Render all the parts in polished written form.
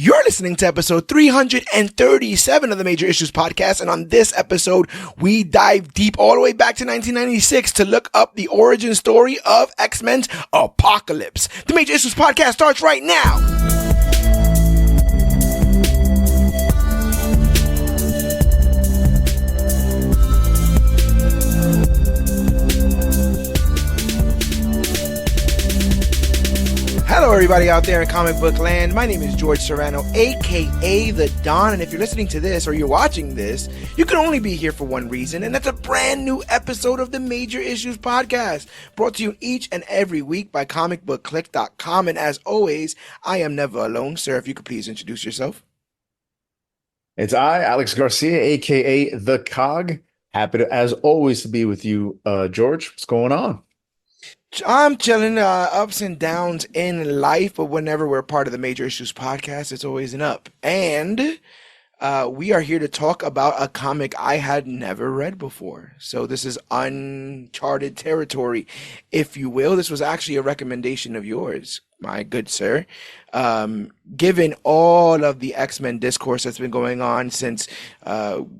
You're listening to episode 337 of the Major Issues Podcast, and on this episode, we dive deep all the way back to 1996 to look up the origin story of X-Men's Apocalypse. The Major Issues Podcast starts right now. Hello, everybody out there in comic book land. My name is George Serrano, aka The Don, and if you're listening to this or you're watching this, you can only be here for one reason, and that's a brand new episode of the Major Issues Podcast, brought to you each and every week by ComicBookClique.com. And as always, I am never alone. Sir, if you could please introduce yourself. It's I, Alex Garcia, aka The Cog. Happy to, as always, to be with you, George. What's going on? I'm chilling, ups and downs in life, but whenever we're part of the Major Issues Podcast, it's always an up. And we are here to talk about a comic I had never read before. So this is uncharted territory, if you will. This was actually a recommendation of yours, my good sir. Given all of the X-Men discourse that's been going on since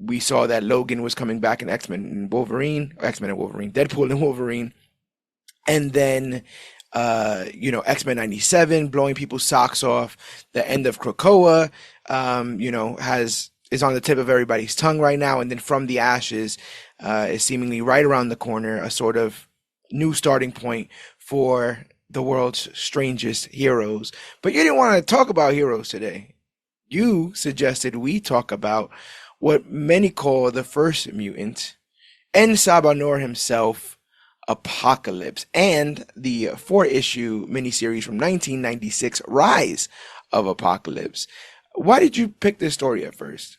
we saw that Logan was coming back in X-Men and Wolverine, Deadpool and Wolverine. And then, X-Men 97 blowing people's socks off. The end of Krakoa, is on the tip of everybody's tongue right now. And then From the Ashes is seemingly right around the corner, a sort of new starting point for the world's strangest heroes. But you didn't want to talk about heroes today. You suggested we talk about what many call the first mutant, En Sabanor himself, Apocalypse, and the 4-issue miniseries from 1996, Rise of Apocalypse. Why did you pick this story at first?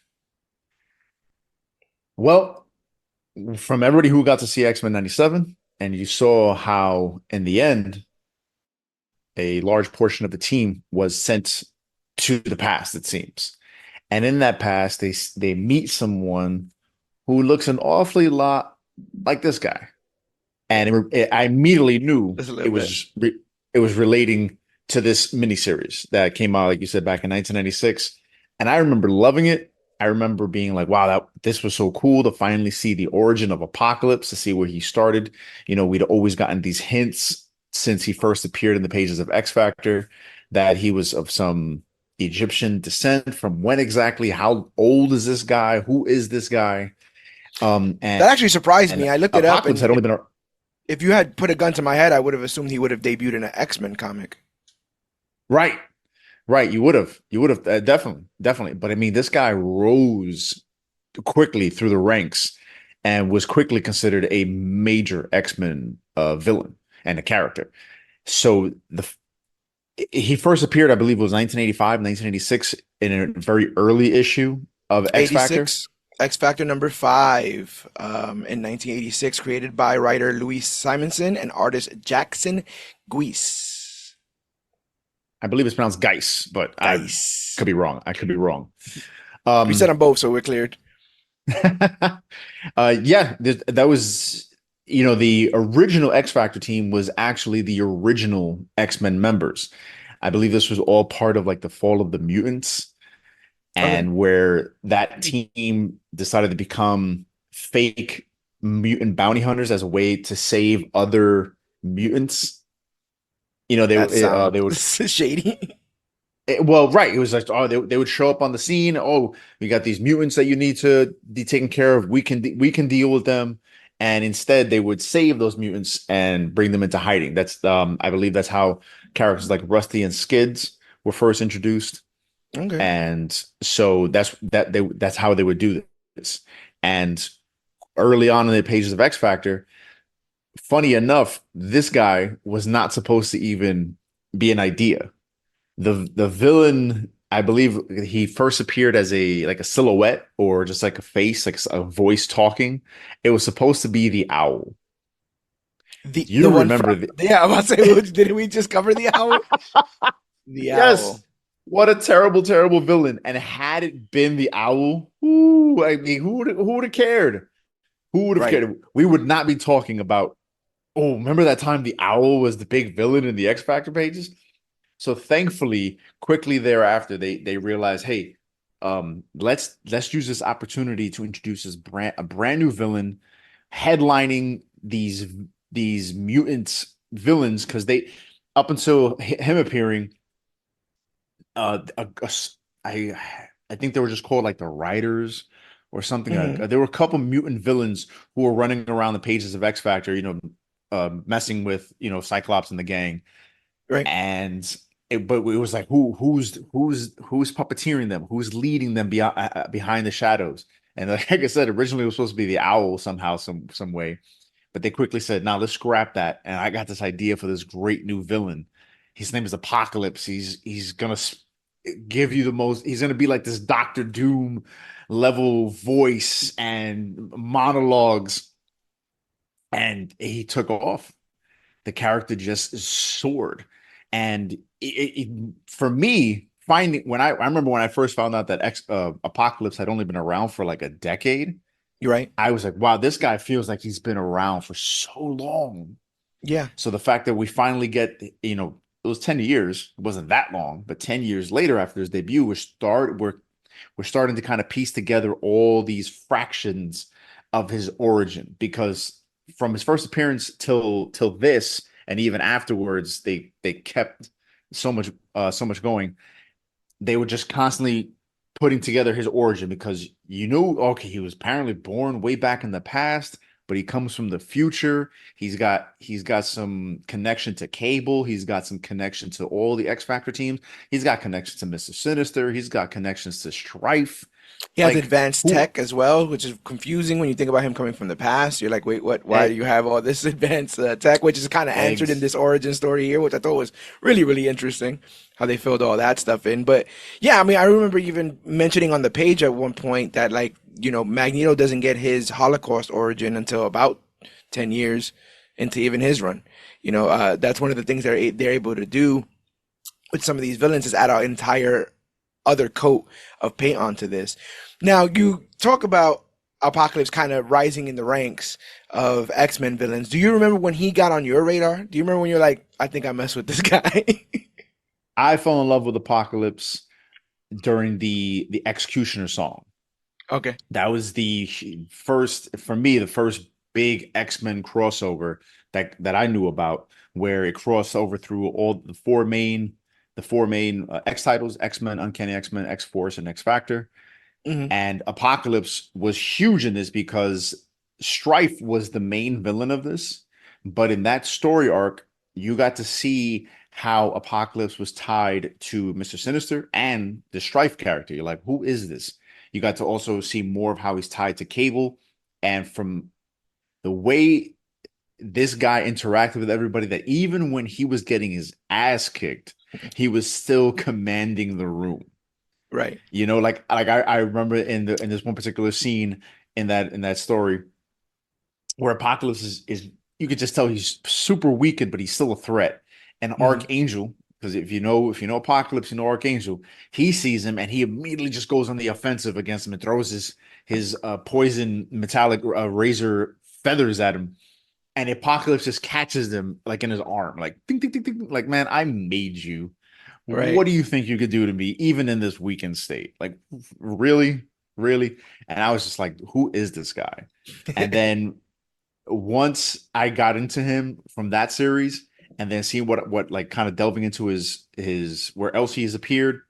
Well, from everybody who got to see X-Men 97, and you saw how, in the end, a large portion of the team was sent to the past, it seems. And in that past, they meet someone who looks an awfully lot like this guy. And I immediately knew it was relating to this miniseries that came out, like you said, back in 1996. And I remember loving it. I remember being like, wow, this was so cool to finally see the origin of Apocalypse, to see where he started. You know, we'd always gotten these hints since he first appeared in the pages of X Factor that he was of some Egyptian descent. From when exactly? How old is this guy? Who is this guy? And that actually surprised me. I looked it up. Had only been if you had put a gun to my head, I would have assumed he would have debuted in an X-Men comic. Right. You would have definitely. But I mean, this guy rose quickly through the ranks and was quickly considered a major X-Men villain and a character. So he first appeared, I believe it was 1985, 1986 in a very early issue of X Factor. X Factor number 5 in 1986, created by writer Louise Simonson and artist Jackson Guice. I believe it's pronounced Geis, but Geis. I could be wrong. We said them both, so we're cleared. That was, the original X Factor team was actually the original X-Men members. I believe this was all part of like the Fall of the Mutants. And where that team decided to become fake mutant bounty hunters as a way to save other mutants. They would shady. It was like, they would show up on the scene. Oh, we got these mutants that you need to be taken care of. We can deal with them. And instead, they would save those mutants and bring them into hiding. That's I believe that's how characters like Rusty and Skids were first introduced. Okay. And so that's how they would do this. And early on in the pages of X Factor, funny enough, this guy was not supposed to even be an idea. The villain, I believe, he first appeared as a silhouette or just like a face, like a voice talking. It was supposed to be the Owl. I'm about to say, didn't we just cover the Owl? The Owl. Yes. What a terrible, terrible villain. And had it been the Owl, who would have cared? Who would have cared? We would not be talking about, remember that time the Owl was the big villain in the X Factor pages? So thankfully, quickly thereafter, they realized, hey, let's use this opportunity to introduce a brand new villain, headlining these mutants villains because they up until him appearing, I I think they were just called like the Riders or something. Hmm. There were a couple mutant villains who were running around the pages of X Factor, messing with Cyclops and the gang, Right. and but it was like who's puppeteering them, who's leading them behind the shadows. And like I said, originally it was supposed to be the owl somehow, some way, but they quickly said, "Now let's scrap that." And I got this idea for this great new villain. His name is Apocalypse. He's gonna give you the most. He's gonna be like this Doctor Doom level voice and monologues, and he took off. The character just soared, and for me, finding when I remember when I first found out that Apocalypse had only been around for like a decade, You're right. I was like, wow, this guy feels like he's been around for so long. Yeah. So the fact that we finally get, it was 10 years, it wasn't that long, but 10 years later after his debut, we're starting to kind of piece together all these fractions of his origin because from his first appearance till this and even afterwards they kept so much going. They were just constantly putting together his origin because okay, he was apparently born way back in the past, but he comes from the future. He's got some connection to Cable. He's got some connection to all the X Factor teams. He's got connections to Mr. Sinister. He's got connections to Strife. He has Like advanced who tech as well, which is confusing when you think about him coming from the past. You're like, wait, what? Why do eh, you have all this advanced tech? Which is kind of answered in eggs this origin story here, which I thought was really, really interesting how they filled all that stuff in. But yeah, I mean, I remember even mentioning on the page at one point that, like, Magneto doesn't get his Holocaust origin until about 10 years into even his run. That's one of the things they're able to do with some of these villains is add an entire other coat of paint onto this. Now, you talk about Apocalypse kind of rising in the ranks of X-Men villains. Do you remember when he got on your radar? Do you remember when you're like, I think I mess with this guy? I fell in love with Apocalypse during the Executioner song. Okay. That was the first for me, the first big X-Men crossover that I knew about, where it crossed over through all the four main X titles: X-Men, Uncanny X-Men, X-Force, and X Factor. Hmm. And Apocalypse was huge in this because Strife was the main villain of this. But in that story arc, you got to see how Apocalypse was tied to Mr. Sinister and the Strife character. You're like, who is this? You got to also see more of how he's tied to Cable. And from the way this guy interacted with everybody, that even when he was getting his ass kicked, he was still commanding the room. Right. I remember in this one particular scene in that story where Apocalypse is you could just tell he's super weakened, but he's still a threat. And Hmm. Archangel, because if you know Apocalypse, you know Archangel, he sees him and he immediately just goes on the offensive against him and throws his poison metallic razor feathers at him. And Apocalypse just catches them like in his arm, like ding, ding, ding, ding. Like, man, I made you. What Right. do you think you could do to me, even in this weakened state? Like, really, really? And I was just like, who is this guy? And then once I got into him from that series, and then seeing what like kind of delving into his where else he has appeared,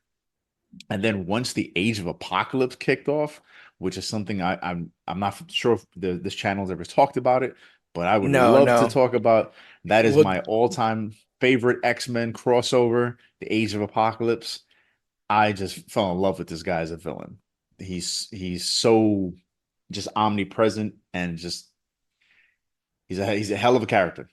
and then once the Age of Apocalypse kicked off, which is something I'm not sure if this channel's ever talked about it, but I would No, love to no. talk about. That is Well, my all-time favorite X-Men crossover, the Age of Apocalypse. I just fell in love with this guy as a villain. He's so just omnipresent and just he's a hell of a character.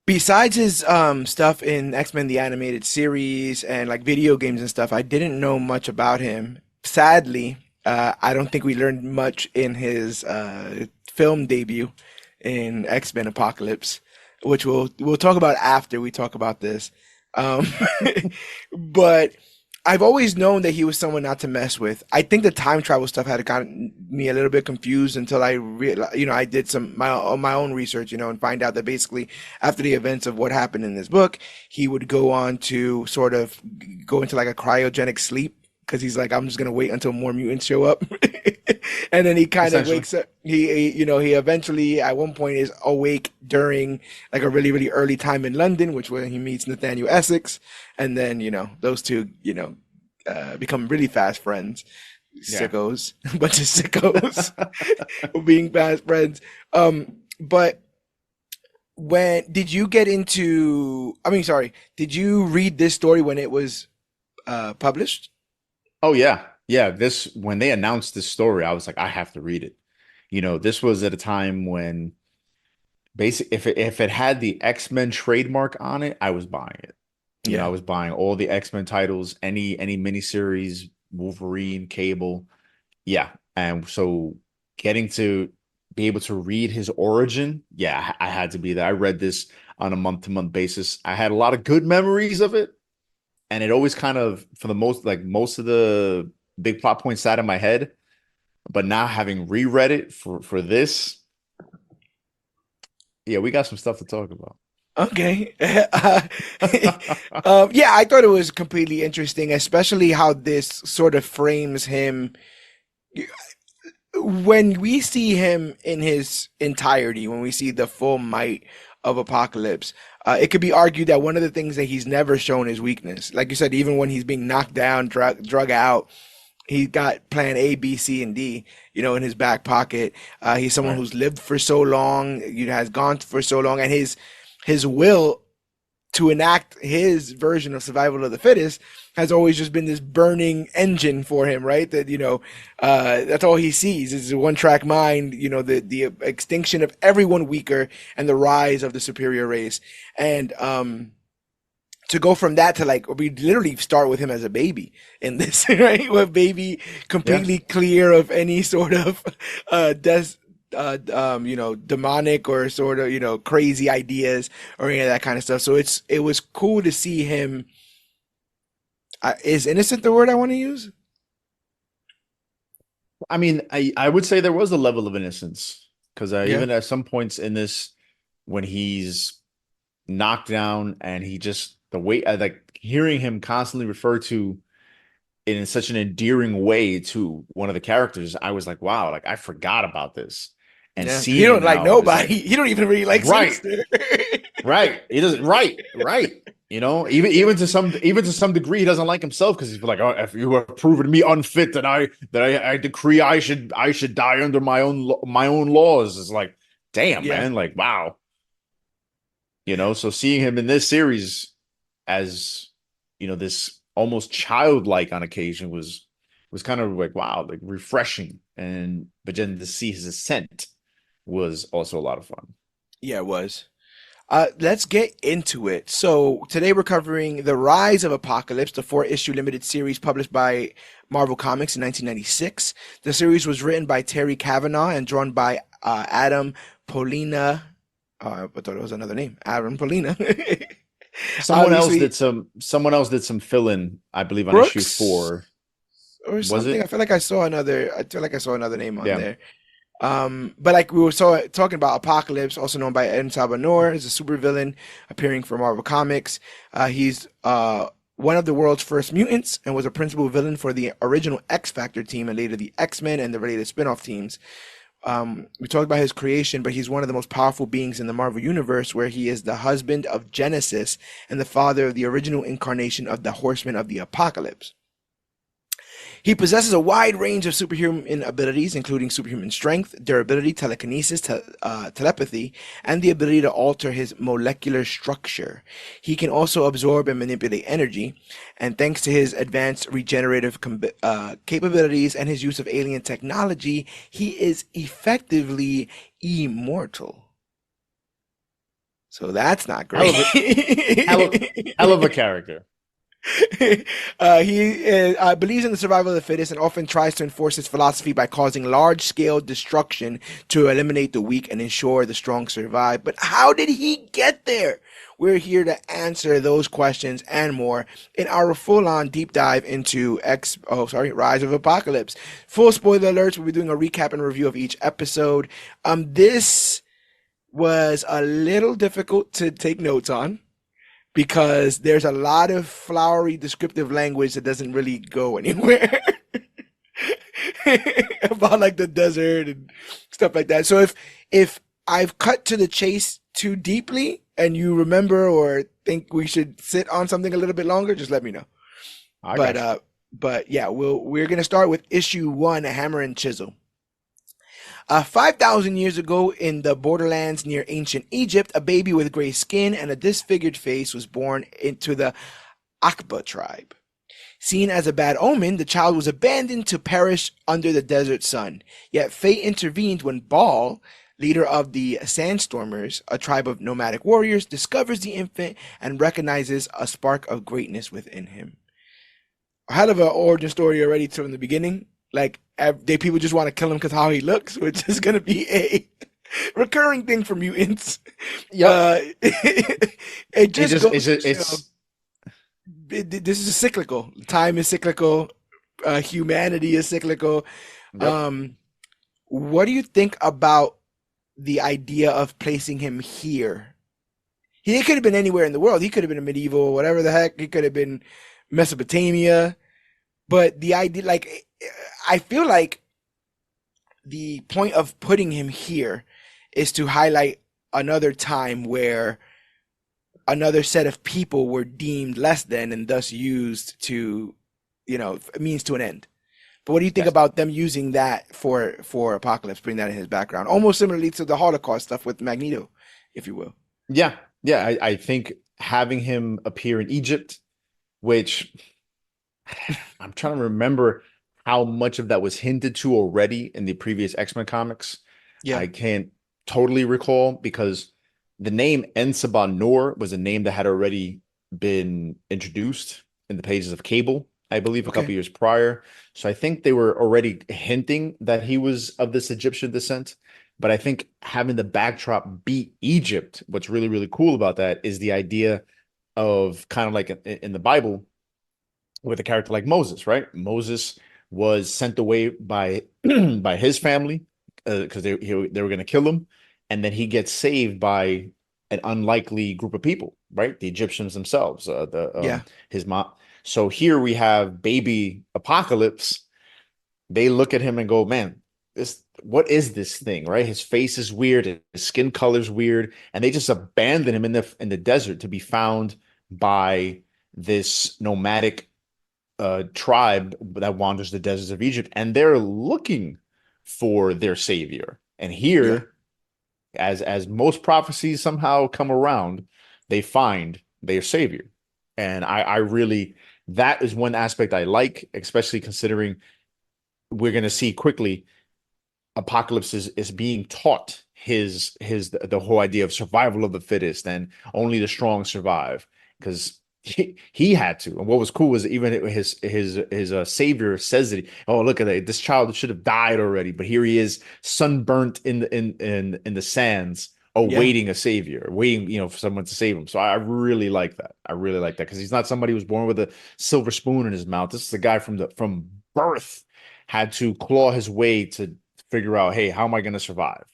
besides his stuff in X-Men the animated series and like video games and stuff, I didn't know much about him. Sadly, I don't think we learned much in his film debut in X-Men Apocalypse, which we'll talk about after we talk about this. Um, but I've always known that he was someone not to mess with. I think the time travel stuff had gotten me a little bit confused until I realized, I did my own research, and find out that basically after the events of what happened in this book, he would go on to sort of go into like a cryogenic sleep because he's like, I'm just gonna wait until more mutants show up, and then he kind of Essentially. wakes up. He eventually at one point is awake during like a really really early time in London, which when he meets Nathaniel Essex, and then those two become really fast friends. Yeah. Sickos, a bunch of sickos being fast friends. But when did you get into? I mean, sorry, did you read this story when it was published? Oh yeah. Yeah. This when they announced this story, I was like, I have to read it. This was at a time when if it had the X-Men trademark on it, I was buying it. I Yeah. was buying all the X-Men titles, any miniseries, Wolverine, Cable. Yeah. And so getting to be able to read his origin, yeah, I had to be there. I read this on a month-to-month basis. I had a lot of good memories of it, and it always kind of, for the most of the big plot points sat in my head. But now having reread it for this, yeah, we got some stuff to talk about. Okay. Yeah, I thought it was completely interesting, especially how this sort of frames him when we see him in his entirety, when we see the full might of Apocalypse. It could be argued that one of the things that he's never shown is weakness. Like you said, even when he's being knocked down, drug out, he got plan A, B, C, and D, in his back pocket. He's someone Right. who's lived for so long, has gone for so long, and his will to enact his version of survival of the fittest has always just been this burning engine for him, right? That that's all he sees is a one-track mind. The extinction of everyone weaker and the rise of the superior race, and to go from that to like we literally start with him as a baby in this, right? With baby Yeah. completely clear of any sort of des demonic or sort of, crazy ideas or any of that kind of stuff. So it was cool to see him. Is innocent the word I want to use? I mean, I would say there was a level of innocence because Yeah, even at some points in this, when he's knocked down and he just the way I like hearing him constantly refer to in such an endearing way to one of the characters, I was like, wow, like I forgot about this. And yeah. He seeing it don't like now is like, nobody. He don't even really like right, Sinister. right. He doesn't right. Even to some degree, he doesn't like himself because he's like, oh, if you have proven me unfit, then I decree I should die under my own laws. It's like, damn, Yeah, man, like wow. So seeing him in this series as this almost childlike on occasion was kind of like wow, like refreshing, and but then to see his ascent was also a lot of fun. yeah, it was. Let's get into it. So today we're covering The Rise of Apocalypse, the four-issue limited series published by Marvel Comics in 1996. The series was written by Terry Kavanagh and drawn by Adam Polina. I thought it was another name, Adam Polina. Obviously, Someone else did some fill-in, I believe, on issue Brooks 4. or Was something. it? I feel like I saw another name on Yeah. there. But like we were talking about Apocalypse, also known by Ed Sabanor, is a supervillain appearing for Marvel Comics. He's one of the world's first mutants and was a principal villain for the original X Factor team and later the X-Men and the related spin-off teams. We talked about his creation, but he's one of the most powerful beings in the Marvel Universe, where he is the husband of Genesis and the father of the original incarnation of the Horsemen of the Apocalypse. He possesses a wide range of superhuman abilities, including superhuman strength, durability, telekinesis, telepathy, and the ability to alter his molecular structure. He can also absorb and manipulate energy, and thanks to his advanced regenerative capabilities and his use of alien technology, he is effectively immortal. So that's not Hell great. of a hell of, hell of a character. He believes in the survival of the fittest and often tries to enforce his philosophy by causing large-scale destruction to eliminate the weak and ensure the strong survive. But how did he get there? We're here to answer those questions and more in our full-on deep dive into Rise of Apocalypse. Full spoiler alerts. We'll be doing a recap and review of each episode. This was a little difficult to take notes on because there's a lot of flowery descriptive language that doesn't really go anywhere about like the desert and stuff like that. So if I've cut to the chase too deeply and you remember or think we should sit on something a little bit longer, just let me know. I But got you. uh but yeah, we're gonna start with issue one, Hammer and Chisel. 5,000 years ago in the borderlands near ancient Egypt, a baby with gray skin and a disfigured face was born into the Akba tribe. Seen as a bad omen, the child was abandoned to perish under the desert sun. Yet fate intervened when Baal, leader of the Sandstormers, a tribe of nomadic warriors, discovers the infant and recognizes a spark of greatness within him. A hell of an origin story already from the beginning. Like, people just want to kill him because how he looks, which is going to be a recurring thing for mutants. Yep. It It just just goes to show it's this is cyclical. Time is cyclical. Humanity is cyclical. yep. Um, what do you think about the idea of placing him here? He could have been anywhere in the world. He could have been a medieval, whatever the heck. He could have been Mesopotamia. But the idea, like, I feel like the point of putting him here is to highlight another time where another set of people were deemed less than and thus used to, means to an end. But what do you think Yes. about them using that for Apocalypse, putting that in his background, almost similarly to the Holocaust stuff with Magneto, if you will? Yeah. Yeah. I think having him appear in Egypt, which I'm trying to remember how much of that was hinted to already in the previous X-Men comics. Yeah. I can't totally recall because the name Ensaban Noor was a name that had already been introduced in the pages of Cable, I believe, a couple Okay. years prior. So I think they were already hinting that he was of this Egyptian descent. But I think having the backdrop be Egypt, what's really, really cool about that is the idea of kind of like in the Bible with a character like Moses, right? Moses was sent away by by his family because they were going to kill him, and then he gets saved by an unlikely group of people, right? The Egyptians themselves, the Yeah. his mom. So here we have baby Apocalypse. They look at him and go, "Man, this what is this thing?" Right? His face is weird, his skin color's weird, and they just abandon him in the desert to be found by this nomadic tribe that wanders the deserts of Egypt, and they're looking for their savior. And Yeah. here, as most prophecies somehow come around, they find their savior. And I really that is one aspect I like, especially considering we're going to see quickly Apocalypse is being taught his the whole idea of survival of the fittest and only the strong survive because he had to. And what was cool was even his savior says that oh look at it, this child should have died already, but here he is sunburnt in the sands Yeah. awaiting a savior, waiting for someone to save him. So I really like that. I really like that because he's not somebody who was born with a silver spoon in his mouth. This is a guy from birth had to claw his way to figure out, hey, how am I going to survive?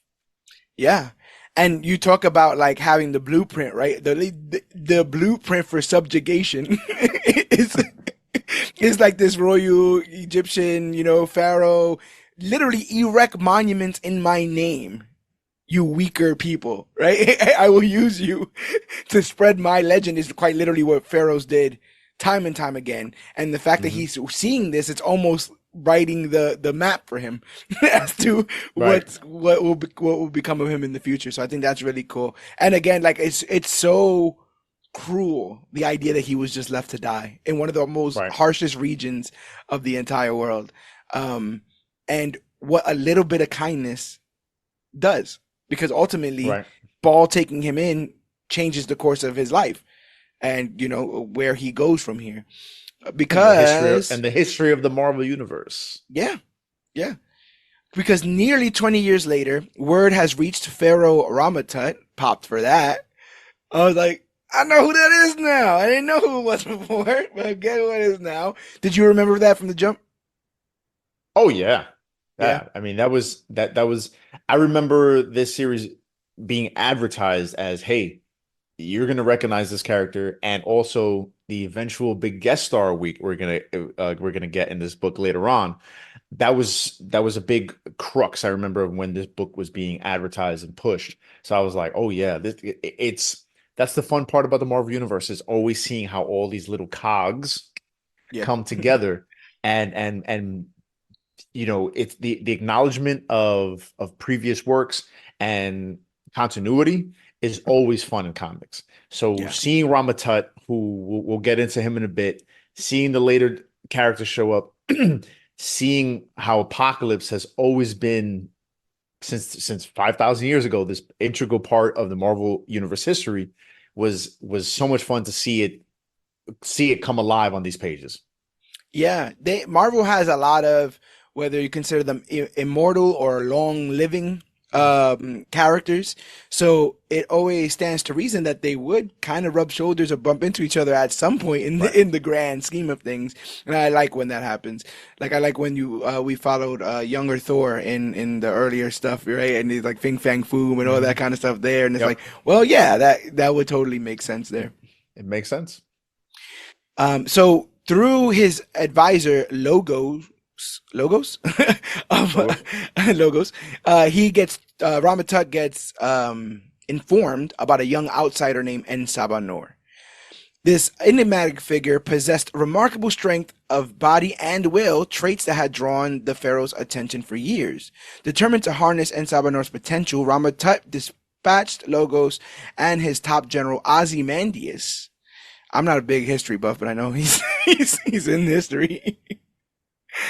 Yeah. And you talk about like having the blueprint, right? The blueprint for subjugation is is like this royal Egyptian, pharaoh, literally erect monuments in my name, you weaker people, right? I will use you to spread my legend is quite literally what pharaohs did time and time again. And the fact that Hmm. he's seeing this, it's almost writing the map for him as to Right, what will become of him in the future. So I think that's really cool. And again, like it's so cruel the idea that he was just left to die in one of the most right, harshest regions of the entire world. Um, and what a little bit of kindness does, because ultimately, right. Ball taking him in changes the course of his life. and where he goes from here. And the history Because of the Marvel universe. yeah, yeah. Because nearly 20 years later, word has reached Pharaoh Ramatut. Popped for that. I was like, I know who that is now. I didn't know who it was before, but I get who it is now. Did you remember that from the jump? Oh yeah. Yeah, Yeah. I mean, that was I remember this series being advertised as, hey, you're gonna recognize this character, and also the eventual big guest star we're gonna get in this book later on. That was a big crux. I remember when this book was being advertised and pushed. So I was like, oh yeah, it's that's the fun part about the Marvel universe, is always seeing how all these little cogs yeah, come together, and it's the acknowledgement of previous works and continuity is always fun in comics. So yeah. seeing Ramatut, who we'll get into him in a bit, seeing the later characters show up, seeing how Apocalypse has always been, since 5,000 years ago, this integral part of the Marvel universe history, was so much fun to see it come alive on these pages. Yeah, they Marvel has a lot of, whether you consider them immortal or long living characters. So it always stands to reason that they would kind of rub shoulders or bump into each other at some point in Right. the grand scheme of things. And I like when that happens. Like I like when you we followed younger Thor in the earlier stuff, right? And he's like Fing Fang Foom and all that Mhm. kind of stuff there. And it's like, Yep. well, yeah, that would totally make sense there. It makes sense. So through his advisor logos of Logos. logos, he gets Ramatut gets informed about a young outsider named En Sabanor. This enigmatic figure possessed remarkable strength of body and will, traits that had drawn the pharaoh's attention for years. Determined to harness En Sabanor's potential, Ramatut dispatched Logos and his top general Ozymandias. I'm not a big history buff, but I know he's he's in history.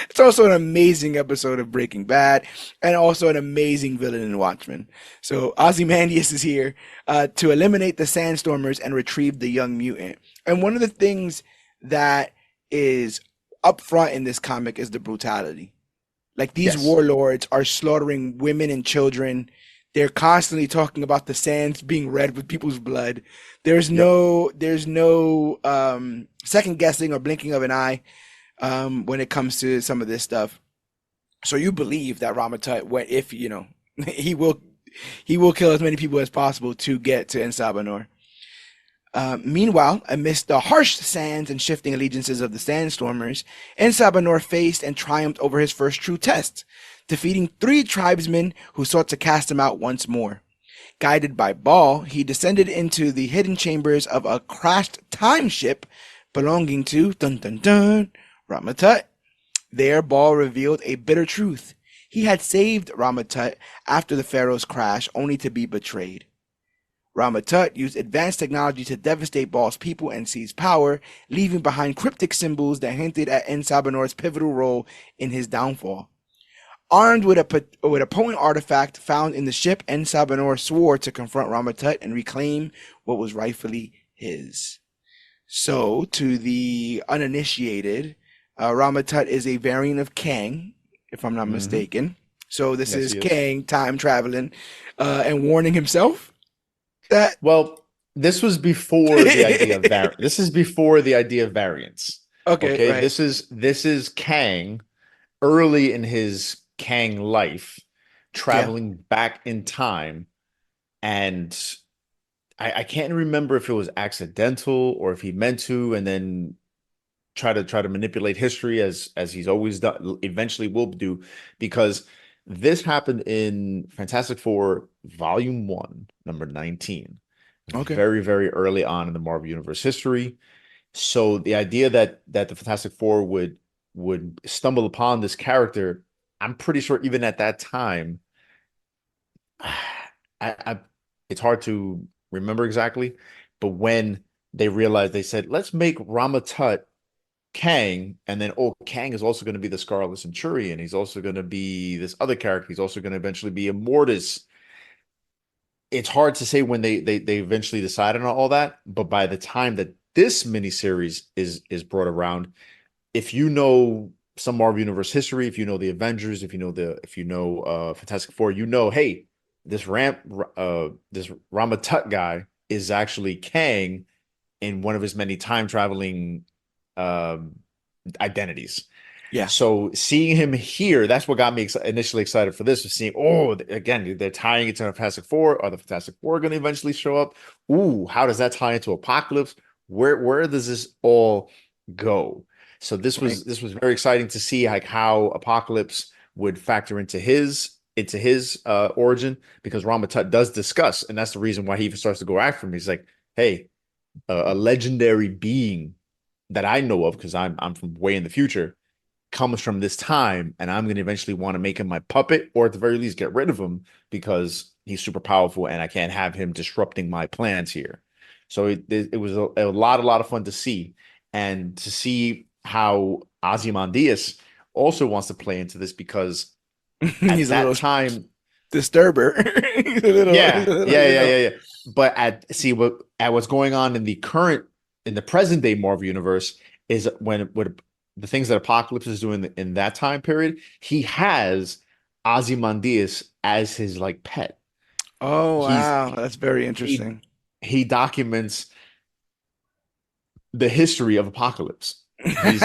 It's also an amazing episode of Breaking Bad, and also an amazing villain in Watchmen. So Ozymandias is here to eliminate the Sandstormers and retrieve the young mutant. And one of the things that is up front in this comic is the brutality. Like these Yes. warlords are slaughtering women and children. They're constantly talking about the sands being red with people's blood. Yep. There's no second guessing or blinking of an eye when it comes to some of this stuff. So you believe that Ramatut, if he will he will kill as many people as possible to get to Ensabanor. Meanwhile, amidst the harsh sands and shifting allegiances of the Sandstormers, Ensabanor faced and triumphed over his first true test, defeating three tribesmen who sought to cast him out once more. Guided by Baal, he descended into the hidden chambers of a crashed time ship belonging to dun dun dun Ramatut. There, Baal revealed a bitter truth. He had saved Ramatut after the Pharaoh's crash, only to be betrayed. Ramatut used advanced technology to devastate Baal's people and seize power, leaving behind cryptic symbols that hinted at Ensabanor's pivotal role in his downfall. Armed with a potent artifact found in the ship, Ensabanor swore to confront Ramatut and reclaim what was rightfully his. So, to the uninitiated, Ramatut is a variant of Kang, if I'm not Hmm. mistaken. So this Yes, is he is. Kang time traveling and warning himself that. Well, this was before the idea of this is before the idea of variance. Okay, Okay, right. this is Kang early in his Kang life, Yeah. traveling back in time, and I can't remember if it was accidental or if he meant to, and then try to manipulate history, as he's always done, eventually will do, because this happened in Fantastic Four Volume 1, number 19, Okay. very, very early on in the Marvel Universe history. So the idea that the Fantastic Four would stumble upon this character, I'm pretty sure even at that time, I it's hard to remember exactly, but when they realized, they said, let's make Ramatut Kang, and then, oh, Kang is also going to be the Scarlet Centurion. He's also going to be this other character. He's also going to eventually be Immortus. it's hard to say when they eventually decided on all that, but by the time that this miniseries is brought around, if you know some Marvel Universe history, if you know the Avengers, if you know Fantastic Four, you know, hey, this Ramatut guy is actually Kang in one of his many time traveling um identities. Yeah. So seeing him here, that's what got me initially excited for this. Was seeing, oh, again, they're tying it to the Fantastic Four. Are the Fantastic Four going to eventually show up? Ooh, how does that tie into Apocalypse? Where does this all go? So Right. this was very exciting to see like how Apocalypse would factor into his origin, because Ramatut does discuss, and that's the reason why he even starts to go after him. He's like, hey, a legendary being that I know of, because I'm from way in the future, comes from this time, and I'm going to eventually want to make him my puppet, or at the very least get rid of him because he's super powerful and I can't have him disrupting my plans here. So it was a lot of fun to see, and to see how Ozymandias also wants to play into this, because at He's a that little time, disturber. He's a little, yeah. But at what's going on in the present day Marvel universe is when what the things that Apocalypse is doing in that time period, he has Ozymandias as his like pet. Oh He's wow, that's very he interesting. he documents the history of Apocalypse. He's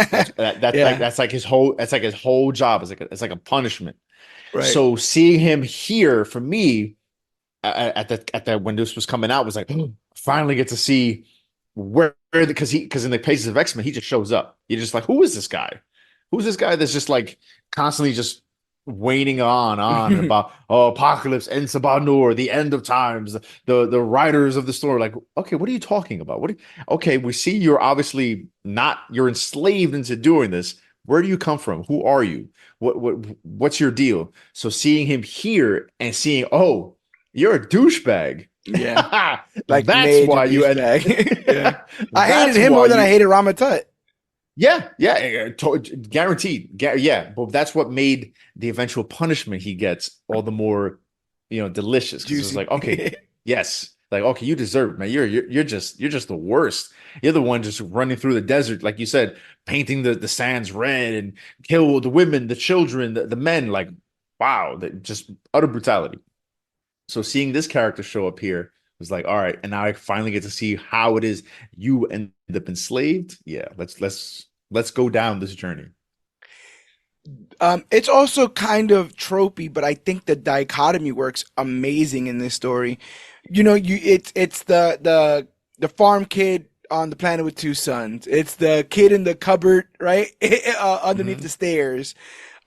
Yeah, that's like his whole job. It's like a punishment. right. So seeing him here for me at the when this was coming out was like, finally get to see where, because in the pages of X-Men he just shows up. You're just like, who is this guy? Who's this guy that's just like constantly just waning on about, oh, Apocalypse and Sabanur, the end of times, the writers of the story. Like, okay, what are you talking about? Okay, we see you're obviously not, you're enslaved into doing this. Where do you come from? Who are you? What's your deal? So seeing him here and seeing, oh, you're a douchebag. Yeah, like That's major why you end. douchebag. Yeah, I hated That's him why more than I you. hated Ramatut. Guaranteed. Yeah, but that's what made the eventual punishment he gets all the more, delicious, because it was Juicy. like, okay, yes, like, okay, you deserve it, man. You're just the worst. You're the one just running through the desert, like you said, painting the sands red and kill the women, the children, the men. Like, wow, that just utter brutality. So seeing this character show up here was like, all right, and now I finally get to see how it is you end up enslaved. Yeah, let's go down this journey. It's also kind of tropey, but I think the dichotomy works amazing in this story. You know, it's the farm kid on the planet with two sons. It's the kid in the cupboard, right, underneath the Hmm. stairs.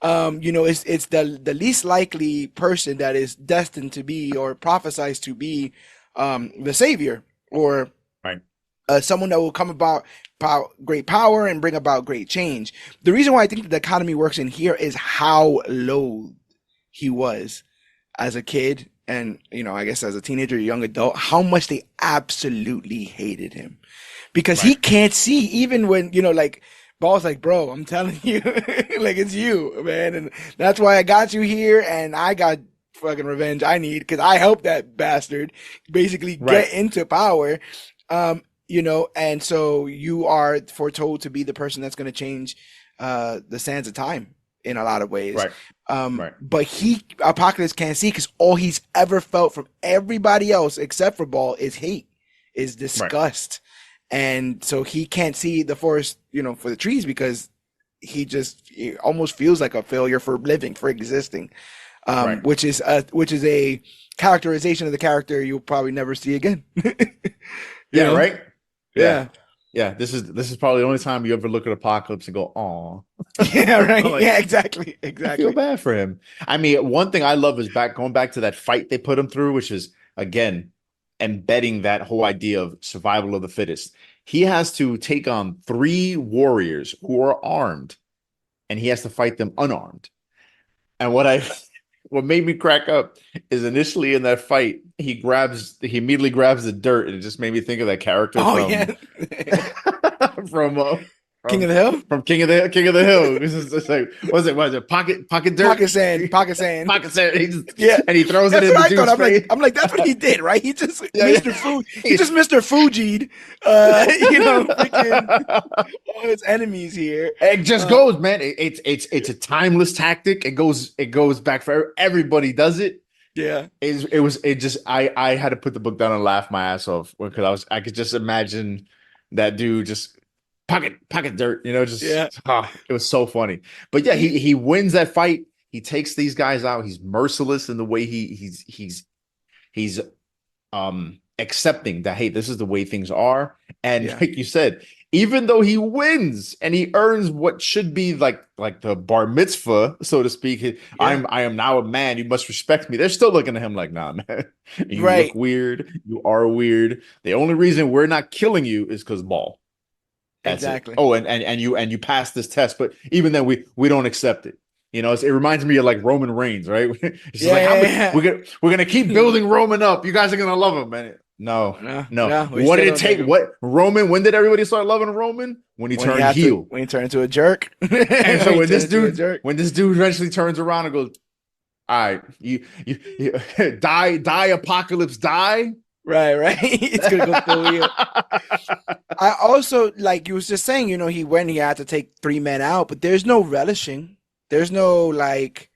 You know, it's the least likely person that is destined to be or prophesized to be the savior, or Right, someone that will come about great power and bring about great change. The reason why I think the dichotomy works in here is how low he was as a kid, and you know, I guess as a teenager, young adult, how much they absolutely hated him because he right, can't see, even when, you know, like Ball's like, bro, I'm telling you, like it's you, man, and that's why I got you here, and I got fucking revenge I need because I helped that bastard basically right, get into power. You know, and so you are foretold to be the person that's going to change the sands of time in a lot of ways. right, right, But Apocalypse can't see because all he's ever felt from everybody else except for Ball is hate, is right, disgust. And so he can't see the forest, you know, for the trees because he almost feels like a failure for living, for existing. right. Which is a characterization of the character you'll probably never see again. You Yeah, know? right. Yeah, Yeah. yeah. This is probably the only time you ever look at Apocalypse and go, "Oh," Yeah, right. like, Yeah, exactly. I feel Exactly. bad for him. I mean, one thing I love is going back to that fight they put him through, which is again embedding that whole idea of survival of the fittest. He has to take on three warriors who are armed, and he has to fight them unarmed. And what made me crack up is initially in that fight, he immediately grabs the dirt, and it just made me think of that character Oh yeah. from from King of from the Hill? King of the Hill. This is just like was it pocket dirt? Pocket sand, pocket sand. Pocket sand. Yeah, And he throws it that's in what the I thought. dude's face. I'm like, that's what he did, right? He just Yeah, Mr. Food. He just Mr. Fuji'd, freaking yeah. all his enemies here. It just Uh, goes, man. It's a timeless tactic. It goes back for everybody does it. yeah, It just I had to put the book down and laugh my ass off because I could just imagine that dude just pocket dirt, yeah. it was so funny. But yeah, He, he wins that fight. He takes these guys out. He's merciless in the way he's accepting that, hey, this is the way things are. And yeah, like you said, even though he wins and he earns what should be like the bar mitzvah, so to speak, yeah. I am now a man, you must respect me. They're still looking at him like, nah, man, you look Right, weird, you are weird. The only reason we're not killing you is because ball. That's it. exactly. Oh, and you passed this test, but even then we don't accept it. It reminds me of like Roman Reigns, right? It's just Yeah, like how many yeah, we're gonna keep yeah. building Roman up. You guys are gonna love him, man. No, No, no. no, we What still did it don't like take? him. What Roman? When did everybody start loving Roman? When he When he turned had to, heel. when he turned into a jerk, And when so he when turned this into a dude, jerk. when this dude eventually turns around and goes, all right, you die, apocalypse, die. Right, right. It's gonna go full heel. I also like you was just saying, he had to take three men out, but there's no relishing. There's no like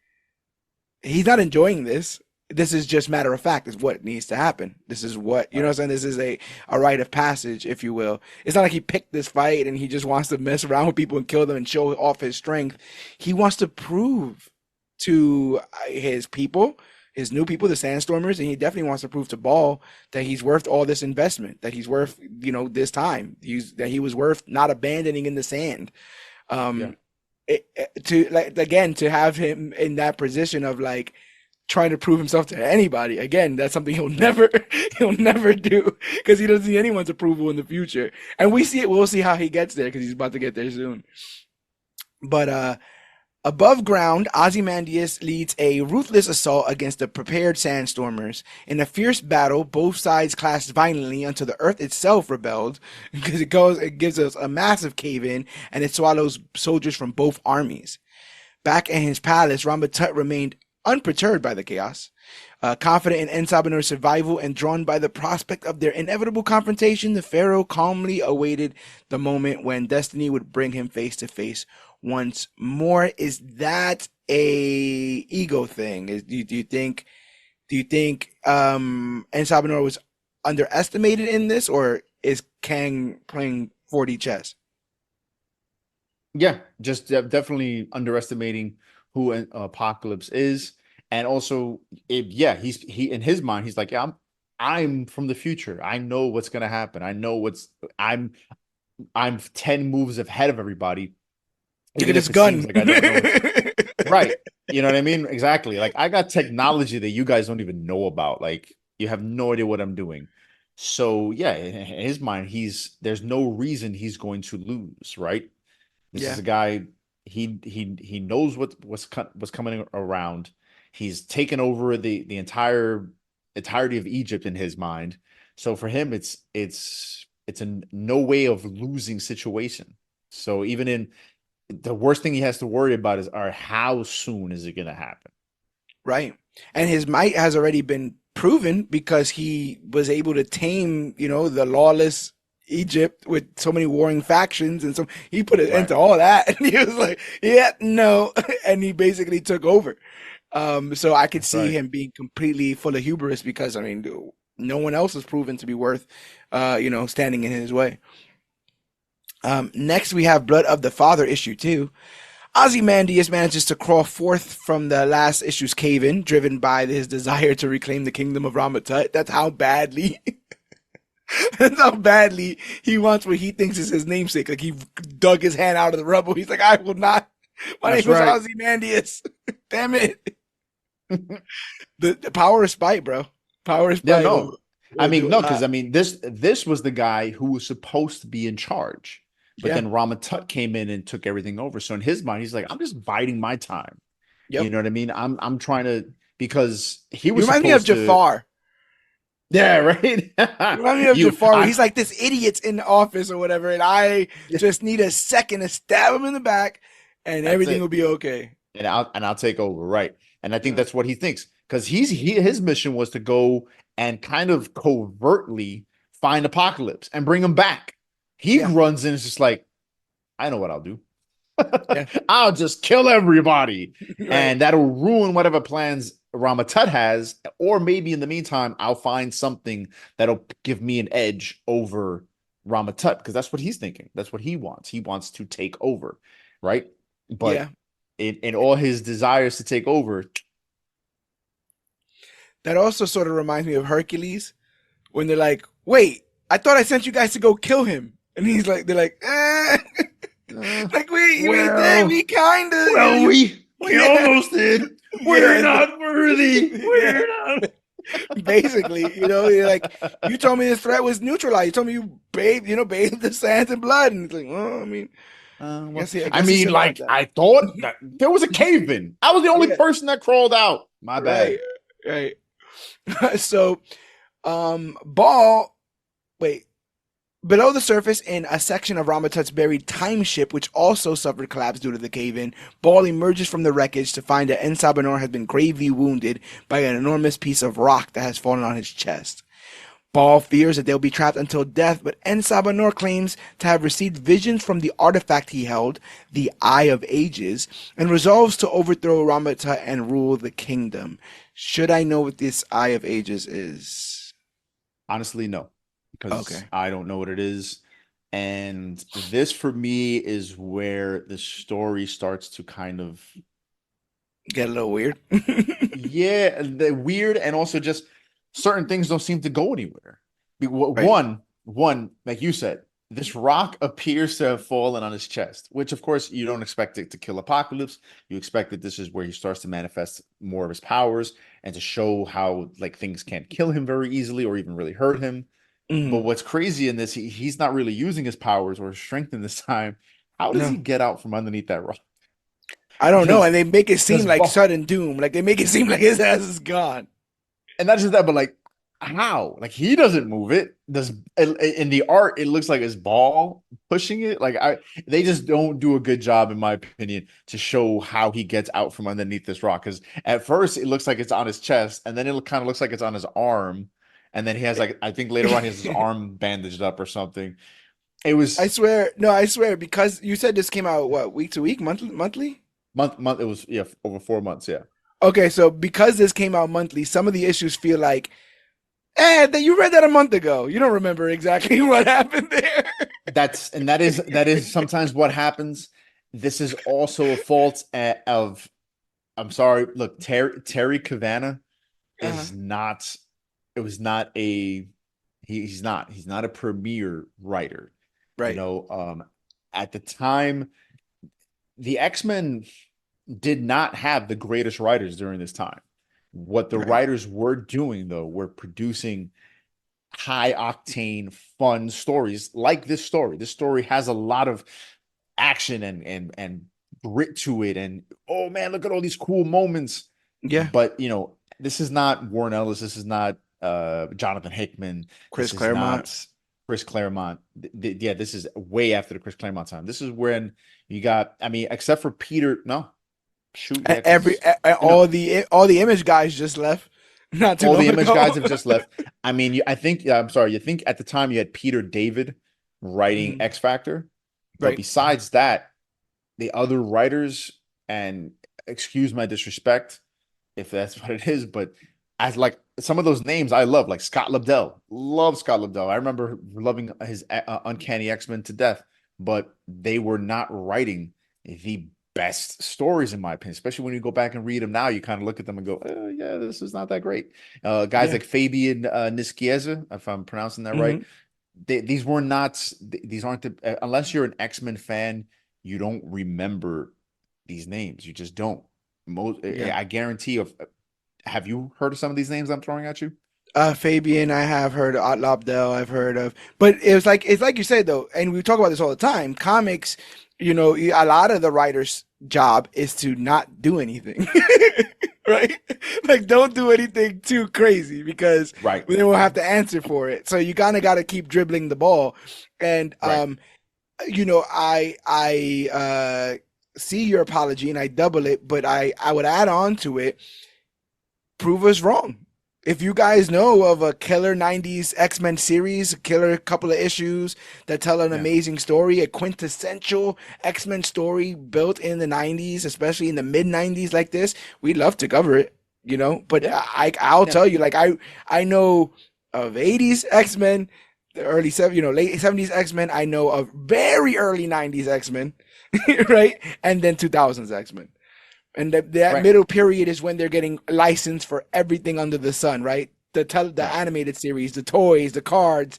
he's not enjoying this. This is just matter of fact, is what needs to happen. This is what what I'm saying. This is a rite of passage, if you will. It's not like he picked this fight and he just wants to mess around with people and kill them and show off his strength. He wants to prove to his people, his new people, the Sandstormers, and he definitely wants to prove to Ball that he's worth all this investment, that he's worth, this time. That he was worth not abandoning in the sand. Yeah. Um, to like again to have him in that position of like trying to prove himself to anybody again, that's something he'll never do because he doesn't see anyone's approval in the future, and we'll see how he gets there because he's about to get there soon. But above ground, Ozymandias leads a ruthless assault against the prepared Sandstormers. In a fierce battle, both sides clashed violently until the earth itself rebelled because it gives us a massive cave-in and it swallows soldiers from both armies. Back in his palace, Ramatut remained unperturbed by the chaos. Confident in En-Sabanor's survival and drawn by the prospect of their inevitable confrontation, the pharaoh calmly awaited the moment when destiny would bring him face to face once more. Is that a ego thing? Do you think En-Sabanor was underestimated in this, or is Kang playing 4D chess? Yeah, just definitely underestimating who Apocalypse is, and also, yeah, he in his mind, he's like, yeah, I'm from the future. I know what's gonna happen. I know I'm 10 moves ahead of everybody, Look at even this if it seems gun. like I don't know what's right. You know what I mean? Exactly. Like I got technology that you guys don't even know about. Like you have no idea what I'm doing. So yeah, in his mind, there's no reason he's going to lose, right? This is Yeah, a guy he knows what's coming around. He's taken over the entirety of Egypt in his mind. So for him, it's a no way of losing situation. So even in the worst thing he has to worry about is, how soon is it going to happen? right. And his might has already been proven because he was able to tame, the lawless Egypt with so many warring factions, and so he put an end Right. to all that. And he was like, "Yeah, no," and he basically took over. So I could That's see right. him being completely full of hubris because I mean, no one else has proven to be worth, standing in his way. Next we have Blood of the Father issue 2. Ozymandias manages to crawl forth from the last issue's cave-in, driven by his desire to reclaim the kingdom of Ramatut. That's how badly he wants what he thinks is his namesake. Like he dug his hand out of the rubble. He's like, I will not. My That's name is right. Ozymandias. Damn it. The power of spite, bro. Power of Yeah, spite no. I will mean, do a no, because lot. I mean, this was the guy who was supposed to be in charge, but Yeah. then Ramatut came in and took everything over. So in his mind, he's like, I'm just biding my time. You Yep. know what I mean? I'm trying to, because he He was reminds me of supposed to. Jafar. Yeah, right. Remind me of You, Jafar, where I, he's like, this idiot's in the office or whatever, and I just need a second to stab him in the back, and that's everything will it. be okay. And I'll take over, right? And I think Yeah, that's what he thinks because his mission was to go and kind of covertly find Apocalypse and bring him back. He yeah, runs in and is just like, I know what I'll do. yeah, I'll just kill everybody, right. and that'll ruin whatever plans Ramatut has. Or maybe in the meantime, I'll find something that'll give me an edge over Ramatut because that's what he's thinking. That's what he wants. He wants to take over, right? Yeah, But in all his desires to take over, that also sort of reminds me of Hercules when they're like, "Wait, I thought I sent you guys to go kill him," and he's like, "They're like, uh, like we did, well, we kinda, well, we yeah, almost did. We're yeah, not worthy. yeah." We're not. Basically, you're like, you told me this threat was neutralized. You told me bathed the sands in blood, and it's like, well, I mean, Well, I I guess he mean, survived like that. I thought that there was a cave in. I was the only Yeah, person that crawled out. My right, bad. right. So, Ball, wait, below the surface, in a section of Ramatut's buried time ship, which also suffered collapse due to the cave-in, Ball emerges from the wreckage to find that En Sabanor has been gravely wounded by an enormous piece of rock that has fallen on his chest. Ball fears that they'll be trapped until death, but En Sabanor claims to have received visions from the artifact he held, the Eye of Ages, and resolves to overthrow Ramatut and rule the kingdom. Should I know what this Eye of Ages is? Honestly, no, because Okay. I don't know what it is. And this for me is where the story starts to kind of, Get a little weird. yeah, the weird and also just certain things don't seem to go anywhere. Right. One, like you said, this rock appears to have fallen on his chest, which of course you don't expect it to kill Apocalypse. You expect that this is where he starts to manifest more of his powers and to show how like things can't kill him very easily or even really hurt him. But Mm, what's crazy in this, he's not really using his powers or his strength in this time. How does he no. get out from underneath that rock? I don't know. Because And they make it seem because like sudden doom. Like they make it seem like his ass is gone. and not just that, but like how? Like he doesn't move it. Does in the art it looks like his ball pushing it? Like they just don't do a good job, in my opinion, to show how he gets out from underneath this rock. Because at first it looks like it's on his chest, and then it kind of looks like it's on his arm, and then he has like I think later on he has his arm bandaged up or something. It I was swear, no, I swear, because you said this came out what, week to week, monthly? month. It was yeah over 4 months. Yeah. Okay, so because this came out monthly, some of the issues feel like, that you read that a month ago. You don't remember exactly what happened there. That is sometimes what happens. This is also a fault of I'm sorry. Look, Terry Cavanagh Uh-huh. is not. It was not a. He's not a premier writer. You Right, know, at the time, the X-Men did not have the greatest writers during this time. What the right. writers were doing, though, were producing high octane, fun stories like this story. This story has a lot of action and grit to it, and oh man, look at all these cool moments. Yeah, But this is not Warren Ellis. This is not Jonathan Hickman. Chris This is Claremont. not Chris Claremont. Yeah, this is way after the Chris Claremont time. This is when you got. I mean, except for Peter. No, shoot, yeah, Every because you know all the image guys just left not too all the long image guys ago. have just left. I mean, I think I'm sorry. You think at the time you had Peter David writing Mhm. X Factor, but Right. besides that, the other writers and excuse my disrespect if that's what it is, but as like some of those names I love, like Scott Lobdell, love Scott Lobdell. I remember loving his Uncanny X-Men to death, but they were not writing the best stories in my opinion. Especially when you go back and read them now, you kind of look at them and go, yeah, this is not that great. Guys Yeah. like Fabian Niscieza, if I'm pronouncing that right, Hmm. these were not. These aren't unless you're an X-Men fan, you don't remember these names. You just don't. Most, Yeah. I guarantee. Have you heard of some of these names I'm throwing at you? Fabian, I have heard of Lobdell. I've heard of, but it's like you said though, and we talk about this all the time. Comics, a lot of the writer's job is to not do anything. right? Like, don't do anything too crazy because Right. then we'll have to answer for it. So you kind of got to keep dribbling the ball. And Right. I see your apology and I double it, but I would add on to it, prove us wrong. If you guys know of a killer 90s X-Men series, a killer couple of issues that tell an Yeah. amazing story, a quintessential X-Men story built in the 90s, especially in the mid 90s like this, we'd love to cover it, you know? But Yeah. I'll Yeah. tell you, like I know of 80s X-Men, the early seven, late 70s X-Men. I know of very early 90s X-Men, right? And then 2000s X-Men. And that Right. middle period is when they're getting licensed for everything under the sun, right? The Right. animated series, the toys, the cards,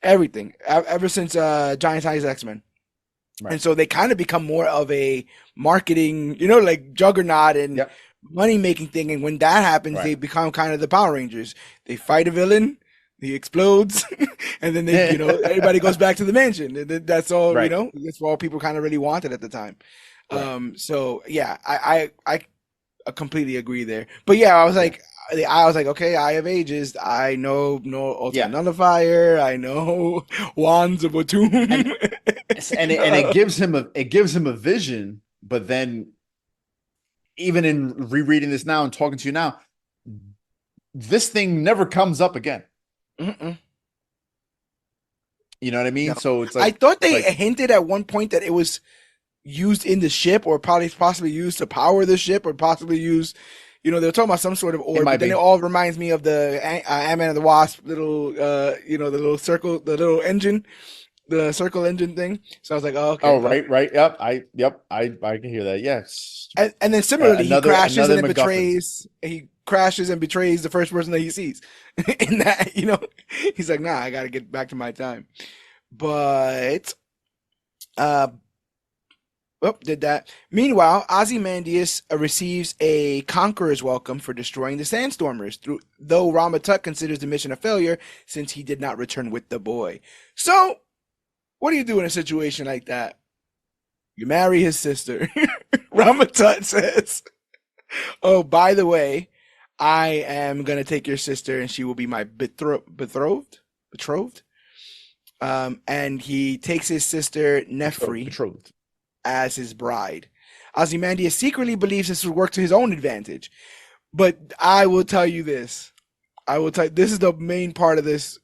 everything. Ever since Giant Size X-Men. Right. And so they kind of become more of a marketing, like juggernaut and Yep. money making thing. And when that happens, Right. they become kind of the Power Rangers. They fight a villain, he explodes, and then everybody goes back to the mansion. And that's all, Right. that's all people kind of really wanted at the time. Right. So yeah, I completely agree there. But yeah, Yeah. I was like, okay, Eye of Ages. I know no Ultimate Yeah. Nullifier. I know Wands of And Atum. it gives him a vision, but then even in rereading this now and talking to you now, this thing never comes up again. Mm-mm. You know what I No, mean? So it's I like thought it's they like hinted at one point that it was used in the ship, or probably possibly used to power the ship, or possibly used. They were talking about some sort of it orb, but might then it be. all reminds me of the Ant-Man and the Wasp little, the little circle, the little engine, the circle engine thing. So I was like, oh, Oh, okay, right, okay. right. I can hear that. Yes. And then similarly, he crashes and Another then MacGuffin. betrays. He crashes and betrays the first person that he sees. In that, he's like, nah, I got to get back to my time. But uh, oh, did that. Meanwhile, Ozymandias receives a conqueror's welcome for destroying the Sandstormers, though Ramatut considers the mission a failure since he did not return with the boy. So, what do you do in a situation like that? You marry his sister. Ramatut says, oh, by the way, I am going to take your sister and she will be my betrothed. And he takes his sister Nefri Betrothed. as his bride. Ozymandias secretly believes this will work to his own advantage. But I will tell you this. This is the main part of this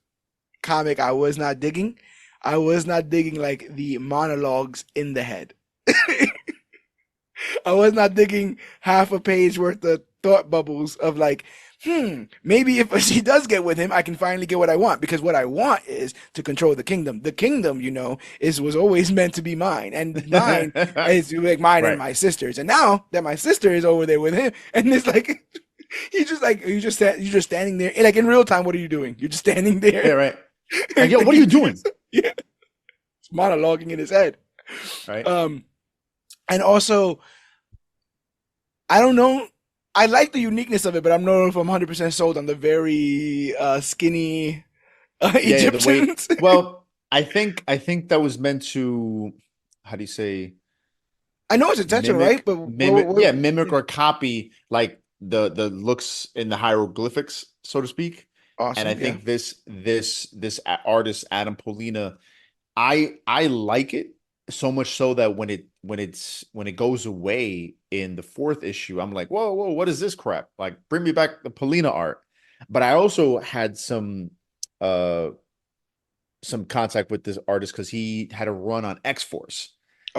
comic I was not digging. I was not digging like the monologues in the head. I was not digging half a page worth of thought bubbles of like, maybe if she does get with him, I can finally get what I want. Because what I want is to control the kingdom. The kingdom, was always meant to be mine, and mine is like mine and Right. my sister's. And now that my sister is over there with him, and it's like you're just standing there, like in real time. What are you doing? You're just standing Yeah, there, right. Like, yo, what are you doing? yeah, monologuing in his head. Right. Um, and also I don't know. I like the uniqueness of it, but I'm not know if I'm 100% sold on the very skinny Yeah, yeah, the way Egyptians. well, I think that was meant to how do you say I know it's intentional, right? But mimic or copy like the looks in the hieroglyphics, so to speak. And I awesome, yeah, think this artist Adam Polina, I like it so much so that when it goes away in the fourth issue, I'm like, whoa, what is this crap? Like, bring me back the Polina art. But I also had uh some contact with this artist because he had a run on X Force.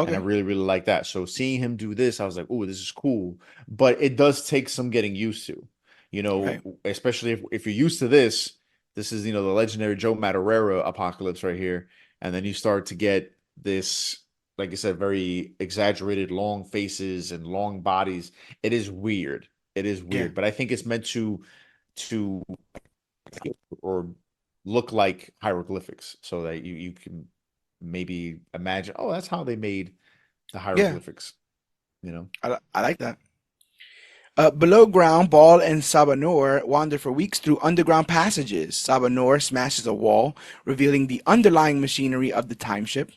And I okay, really, really like that. So seeing him do this, I was like, oh, this is cool. But it does take some getting used to, right, especially if you're used to this is, the legendary Joe Madureira apocalypse right here. And then you start to get this, like I said, very exaggerated long faces and long bodies. It is weird. It is yeah, weird. But I think it's meant to or look like hieroglyphics so that you can maybe imagine, oh, that's how they made the yeah. hieroglyphics, you know? I like that. Below ground, Ball and Sabanor wander for weeks through underground passages. Sabanor smashes a wall, revealing the underlying machinery of the time ship.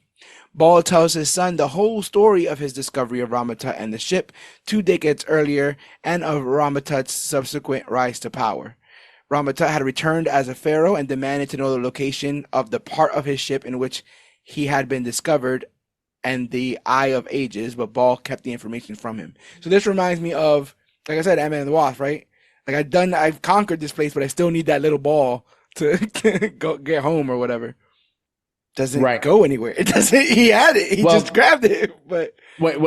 Ball tells his son the whole story of his discovery of Ramatut and the ship 2 decades earlier, and of Ramatut's subsequent rise to power. Ramatut had returned as a pharaoh and demanded to know the location of the part of his ship in which he had been discovered and the Eye of Ages, but Ball kept the information from him. So this reminds me of, like I said, Ant-Man and the Wasp, right? Like I've conquered this place, but I still need that little ball to go get home or whatever. Doesn't Right. go anywhere. It doesn't. He had it. He just Well, grabbed it. But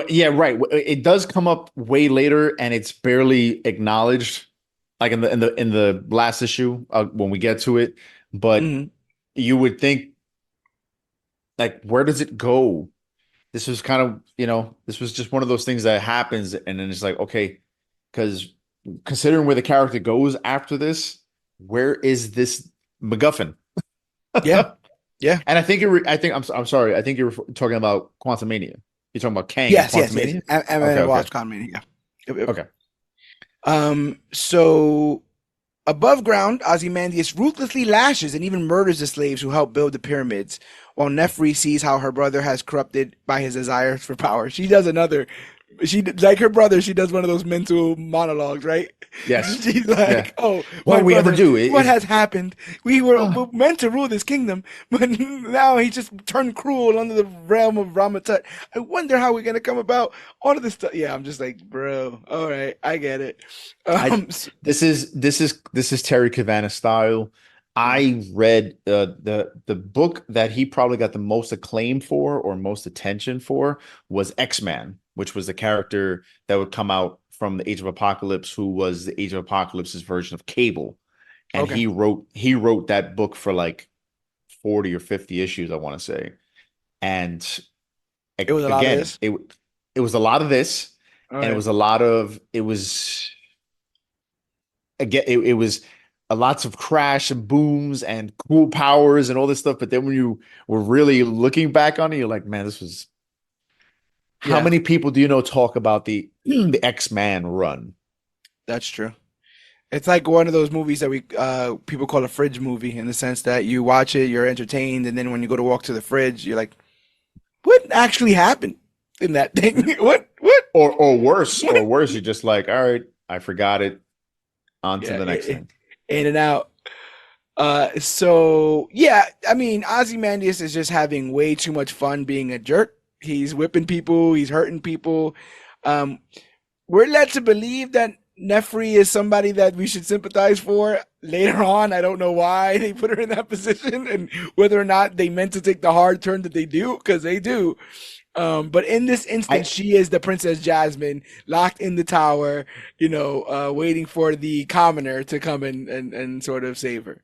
yeah, right. It does come up way later, and it's barely acknowledged, like in the last issue when we get to it. But mhm. you would think, like, where does it go? This was kind of, this was just one of those things that happens, and then it's like, okay, because considering where the character goes after this, where is this MacGuffin? Yeah, yeah, And I think I'm sorry. I think you're talking about Quantumania. You're talking about Kang and yes. Quantumania. Ant-Man Okay, and the okay, Wasp comedy. Yeah. Yep, yep. okay. So above ground, Ozymandias ruthlessly lashes and even murders the slaves who helped build the pyramids, while Nefri sees how her brother has corrupted by his desires for power. She does another. She, like her brother, she does one of those mental monologues, right? Yes. She's Yeah. like, "Oh, What my did we ever brother, do? what has happened? We were Uh, meant to rule this kingdom, but now he just turned cruel under the realm of Ramatut. I wonder how we're gonna come about all of this stuff." Yeah, I'm just like, bro. All right, I get it. I So, this is Terry Cavanagh style. I read the book that he probably got the most acclaim for or most attention for was X-Man, which was the character that would come out from the Age of Apocalypse, who was the Age of Apocalypse's version of Cable. And okay, he wrote that book for like 40 or 50 issues, I want to say. And it was a lot of again, this. it was a lot of this, and Okay. it was again it was lots of crash and booms and cool powers and all this stuff. But then when you were really looking back on it, you're like, man, this was how Yeah, many people do you know talk about the the X-Man run? that's true. It's like one of those movies that we people call a fridge movie in the sense that you watch it, you're entertained, and then when you go to walk to the fridge, you're like, what actually happened in that thing? What? Or worse, you're just like, all right, I forgot it. On to Yeah, the next thing. in and out. So yeah, I mean, Ozymandias is just having way too much fun being a jerk. He's whipping people, he's hurting people. Um, we're led to believe that Nefri is somebody that we should sympathize for later on. I don't know why they put her in that position and whether or not they meant to take the hard turn that they do, because they do. But in this instance, I she is the Princess Jasmine locked in the tower, waiting for the commoner to come and sort of save her.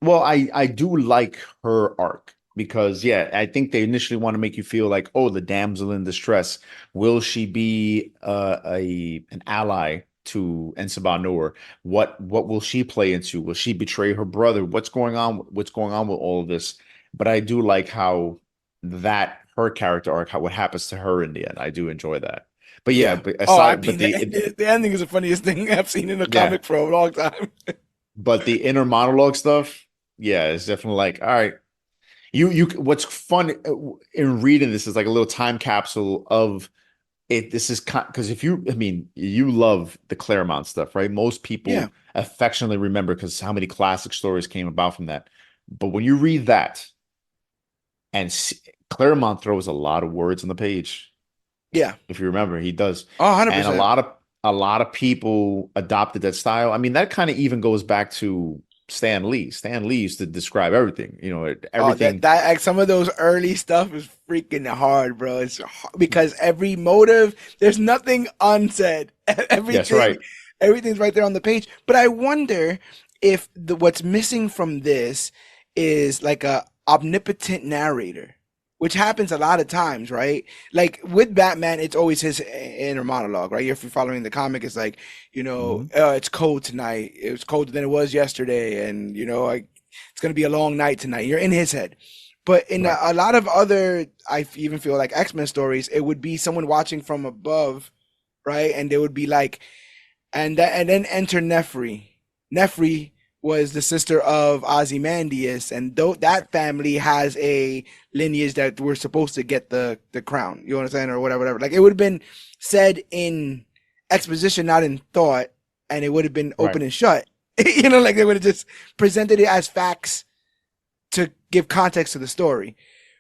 Well, I do like her arc because yeah, I think they initially want to make you feel like, oh, the damsel in distress. Will she be a an ally to Ensabar Noor? What will she play into? Will she betray her brother? What's going on? What's going on with all of this? But I do like how that her character arc, how what happens to her in the end. I do enjoy that. But yeah, Yeah. but Oh, I aside, mean, the ending is the funniest thing I've seen in a yeah, comic for a long time. but the inner monologue stuff, yeah, it's definitely like, all right. What's fun in reading this is like a little time capsule of it. This is because I mean, you love the Claremont stuff, right? Most Yeah. people affectionately remember because how many classic stories came about from that. But when you read that and Claremont throws a lot of words on the page, Yeah. if you remember, he does, Oh, and 100%. a lot of people adopted that style. I mean, that kind of even goes back to Stan Lee. Stan Lee used to describe everything, Oh, that everything. that like some of those early stuff is freaking hard, bro. It's because every motive, there's nothing unsaid. Yes, Everything, right. everything's right there on the page. But I wonder if what's missing from this is like a omnipotent narrator, which happens a lot of times, right? Like with Batman, it's always his inner monologue, right? If you're following the comic, it's like, Mhm. it's cold tonight. It was colder than it was yesterday, and like it's gonna be a long night tonight. You're in his head. But in Right. a lot of other, even feel like X-Men stories, it would be someone watching from above, right? And they would be like, and then enter Nefri. Nefri was the sister of Ozymandias, and that family has a lineage that we're supposed to get the crown. You understand, or whatever, whatever. Like it would have been said in exposition, not in thought, and it would have been Right. open and shut. You know, like they would have just presented it as facts to give context to the story.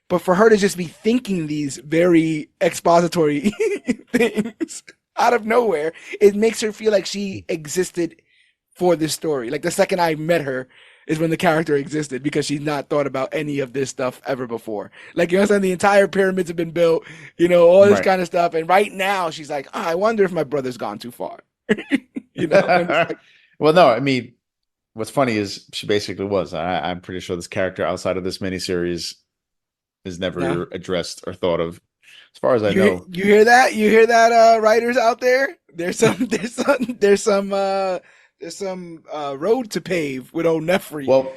But for her to just be thinking these very expository things out of nowhere, it makes her feel like she existed for this story. Like the second I met her is when the character existed because she's not thought about any of this stuff ever before. Like, you understand, the entire pyramids have been built, you know, all this Right. kind of stuff. And right now she's like, oh, I wonder if my brother's gone too far. You know, and it's like, Well, no, I mean, what's funny is she basically was. I'm pretty sure this character outside of this miniseries is no. never addressed or thought of, as far as I know. You hear that? You hear that, writers out there? There's some road to pave with old Nefri. Well,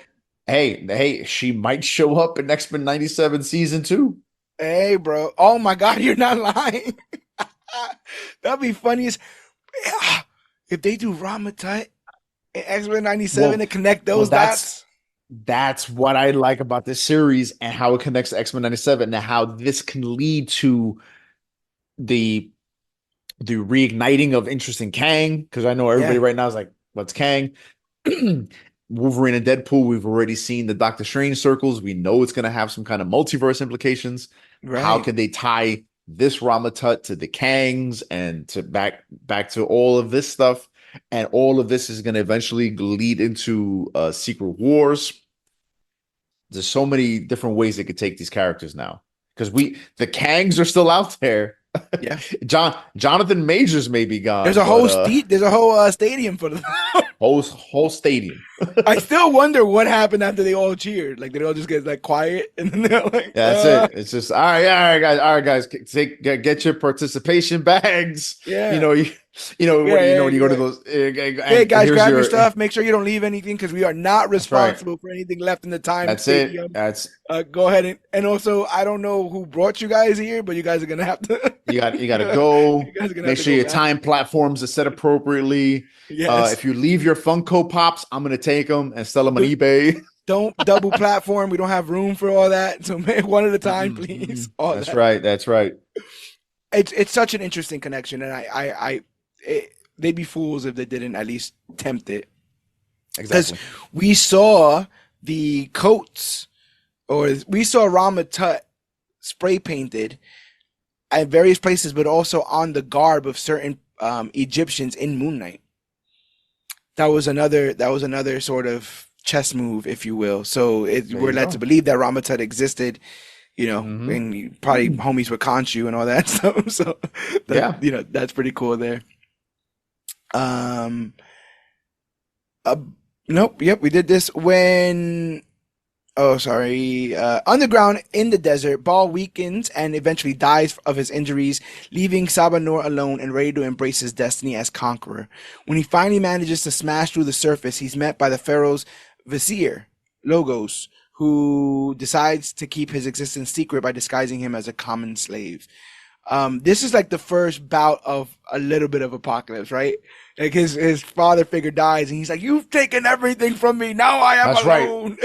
hey, she might show up in X-Men 97 season 2. Hey, bro. Oh my God, you're not lying. That'd be funny as if they do Ramatut and X-Men 97 Well, and connect well, those dots. that's what I like about this series and how it connects to X-Men 97 and how this can lead to the reigniting of interest in Kang, because I know everybody Yeah, right now is like, what's Kang? Wolverine and Deadpool, we've already seen the Doctor Strange circles. We know it's going to have some kind of multiverse implications. How right. can they tie this Ramatut to the Kangs and to back to all of this stuff? And all of this is going to eventually lead into Secret Wars. There's so many different ways they could take these characters now, because the Kangs are still out there. Yeah. Jonathan Majors may be There's gone, a but whole there's a whole stadium for them. whole stadium. I still wonder what happened after they all cheered. Like, did they all just get like quiet and then they're like, Yeah, that's it. It's just all right, guys. Get your participation bags. You yeah, know, what yeah, when you go to yeah. those, Hey and guys, here's grab your your. stuff. Make sure you don't leave anything because we are not That's right. responsible for anything left in the time That's it. stadium. That's Go ahead and also, I don't know who brought you guys here, but you guys are gonna have to. you got to You go. guys are gonna have Make to sure go your back. time platforms are set appropriately. Yes. If you leave your Funko Pops, I'm gonna take them and sell them on eBay. Don't double platform. We don't have room for all that. So one at a time, Mm-mm, please. mm-mm. All That's that. right. That's right. It's such an interesting connection, and they'd be fools if they didn't at least tempt it. Because Exactly. we saw the coats, or we saw Rama Tut spray painted at various places, but also on the garb of certain Egyptians in Moon Knight. That was another sort of chess move, if you will. So There we're you led to go. believe that Rama Tut existed, you know, Hmm. and probably homies with Khonshu and all that stuff. So that, Yeah. that's pretty cool there. Um, uh, nope, yep, we did this when. Oh, sorry. Underground in the desert, Ball weakens and eventually dies of his injuries, leaving Sabanur alone and ready to embrace his destiny as conqueror. When he finally manages to smash through the surface, he's met by the Pharaoh's vizier, Logos, who decides to keep his existence secret by disguising him as a common slave. This is like the first bout of a little bit of apocalypse, right? Like his father figure dies, and he's like, "You've taken everything from me. Now I am That's right. alone.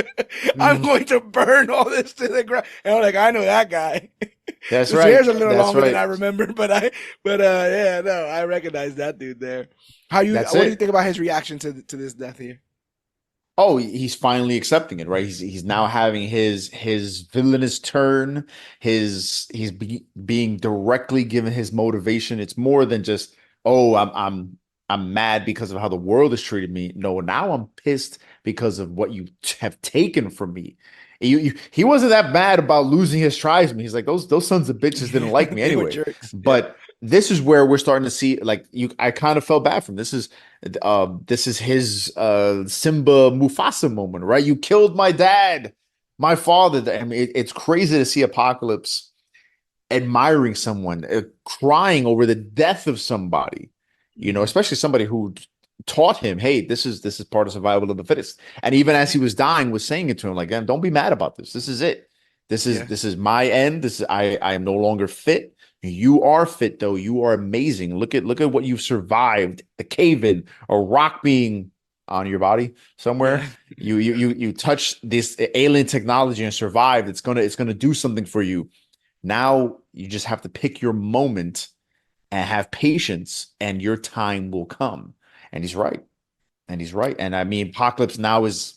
I'm Mhm. going to burn all this to the ground." And I'm like, "I know that guy." That's His right. hair's a little That's longer than right. I remember, but yeah, no, I recognize that dude there. That's What do you it. think about his reaction to this death here? Oh, he's finally accepting it, right? He's now having his villainous turn. Being directly given his motivation. It's more than just, oh, I'm mad because of how the world has treated me. No, now I'm pissed because of what you have taken from me. He wasn't that mad about losing his tribesmen. He's like, those sons of bitches didn't like me They were anyway. jerks. Yeah, But this is where we're starting to see, like, I kind of felt bad for him. This is his Simba Mufasa moment, right? You killed my dad, my father. I mean, it's crazy to see Apocalypse admiring someone, crying over the death of somebody, hmm, especially somebody who taught him, hey, this is part of survival of the fittest. And even as he was dying, was saying it to him, like, don't be mad about this. This is it. yeah. This is my end. I am no longer fit. You are fit though. You are amazing. Look at what you've survived. The cave in, a rock being on your body Yeah. somewhere. You touch this alien technology and survive. It's gonna do something for you. Now you just have to pick your moment and have patience, and your time will come. And he's right. And he's right. And I mean, Apocalypse now is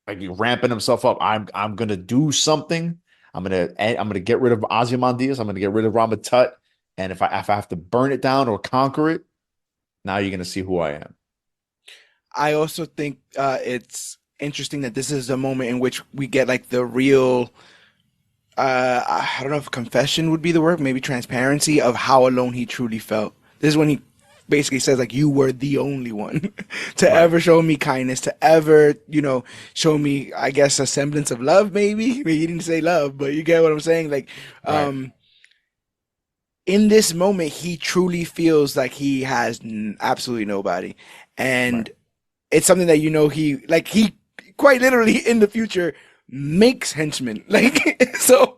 like ramping himself up. I'm gonna do something. I'm gonna get rid of Ozymandias. I'm gonna get rid of Ramatut. And if I have to burn it down or conquer it, now you're gonna see who I am. I also think it's interesting that this is a moment in which we get like the real I don't know if confession would be the word, maybe transparency of how alone he truly felt. This is when he basically says like you were the only one to Right. ever show me kindness, to ever, show me I guess a semblance of love maybe. Maybe he didn't say love, but you get what I'm saying? Like Right. um in this moment he truly feels like he has absolutely nobody. Right. And it's something that he quite literally in the future makes henchmen like so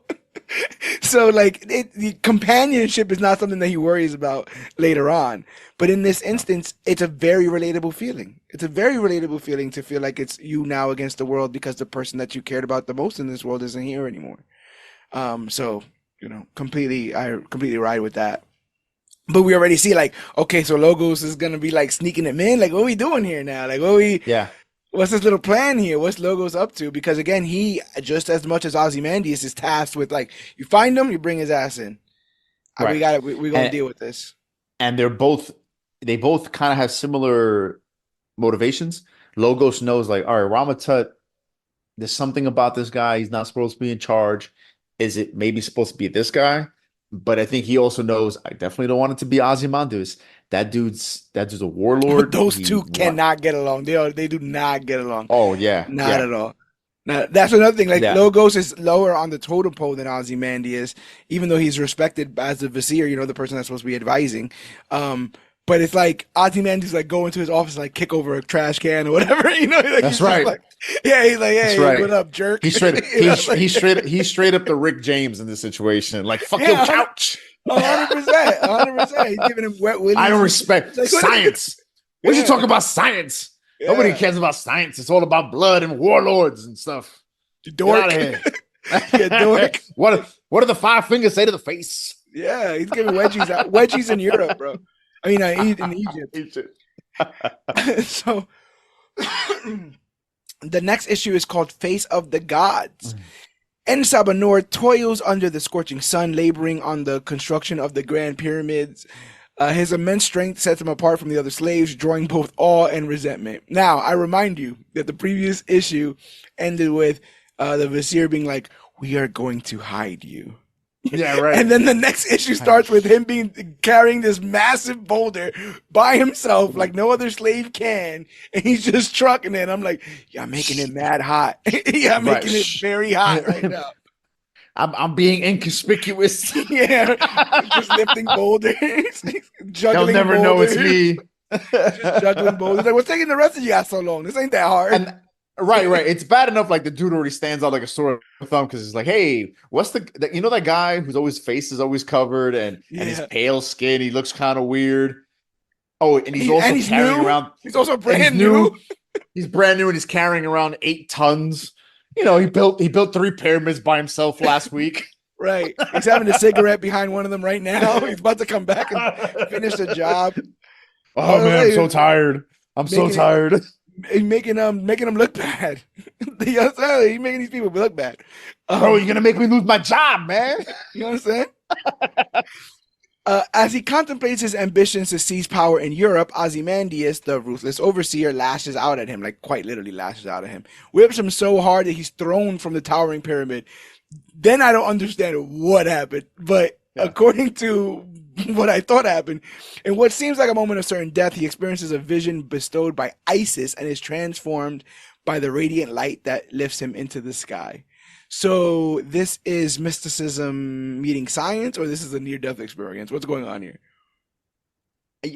like the companionship is not something that he worries about later on, but in this No. instance it's a very relatable feeling. It's a very relatable feeling to feel like it's you now against the world because the person that you cared about the most in this world isn't here anymore. So completely, I completely ride with that. But we already see like, okay, so Logos is gonna be like sneaking him in. Like, what are we doing here now? Like, Yeah. what's this little plan here? What's Logos up to? Because again, he just as much as Ozymandias is tasked with like, you find him, you bring his ass in. We Right. got it. We're gonna And deal with this. and they both kind of have similar motivations. Logos knows like, all right, Ramatut, there's something about this guy. He's not supposed to be in charge. Is it maybe supposed to be this guy? But I think he also knows I definitely don't want it to be Ozymandias. That dude's a warlord. Those He two what? cannot get along. They do not get along. Oh yeah, Not yeah, at all. Now, that's another thing. Like yeah. Logos is lower on the totem pole than Ozymandias, even though he's respected as the vizier, the person that's supposed to be advising. But it's like Ozymandias like go into his office and like kick over a trash can or whatever. Like That's he's just right. like, yeah, he's like, That's hey, right. what up, jerk? He's straight. Like, He's straight up the Rick James in this situation. Like fuck your yeah, couch. 100%, 100%. He's giving him wet I willies don't and shit. respect Like, what? science. What you Yeah, talk about science? Nobody yeah, cares about science. It's all about blood and warlords and stuff. you Get out dork. of here. Yeah, dork. What do the five fingers say to the face? Yeah, he's giving wedgies out, wedgies in Europe, bro. I mean, in Egypt. So the next issue is called Face of the Gods. En Sabanor toils under the scorching sun, laboring on the construction of the Grand Pyramids. His immense strength sets him apart from the other slaves, drawing both awe and resentment. Now, I remind you that the previous issue ended with the Vizier being like, "We are going to hide you." Yeah, right. And then the next issue starts with him being carrying this massive boulder by himself, like no other slave can, and he's just trucking it. I'm like, yeah, I'm making it mad hot. Yeah, I'm making it Right. very hot right now. I'm being inconspicuous. Yeah, just lifting boulders, They'll juggling never know it's boulders, me. just juggling boulders. Like, what's taking the rest of you guys so long? This ain't that hard. And right. It's bad enough like the dude already stands out like a sore thumb because it's like, hey, what's that guy whose always face is always covered and his Yeah, pale skin, he looks kind of weird. Oh, and he's and also he's carrying new. around He's also and he's brand new. new. He's brand new and he's carrying around 8 tons. He built 3 pyramids by himself last week. Right. He's having a cigarette behind one of them right now. He's about to come back and finish the job. Oh man, I'm so Like, tired. I'm so making it, tired. making them look bad. You understand? He's making these people look bad. Bro, Um, you're gonna make me lose my job, man. you understand? As he contemplates his ambitions to seize power in Europe, Ozymandias, the ruthless overseer, lashes out at him, like quite literally lashes out at him, whips him so hard that he's thrown from the towering pyramid. Then I don't understand what happened, but Yeah. according to what I thought happened, in what seems like a moment of certain death, he experiences a vision bestowed by Isis and is transformed by the radiant light that lifts him into the sky. So this is mysticism meeting science, or this is a near-death experience? What's going on here?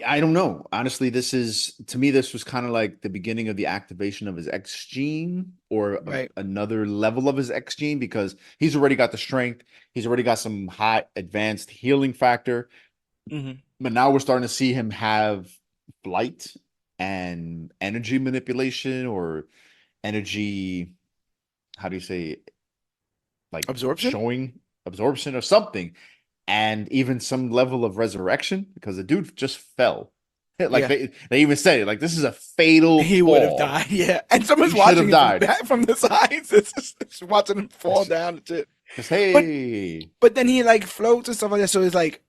I don't know. Honestly, this was kind of like the beginning of the activation of his X gene or Right. another level of his X gene because he's already got the strength. He's already got some high advanced healing factor. Hmm. But now we're starting to see him have flight. and energy manipulation or energy, how do you say, like Absorption? showing absorption or something, and even some level of resurrection because the dude just fell. Like Yeah. they even said it, like this is a fatal He would have fall. died, yeah. And someone's He should watching have him from died. back from the sides. It's just watching him fall Just, down and shit. just But hey, but then he like floats and stuff like that. So it's like,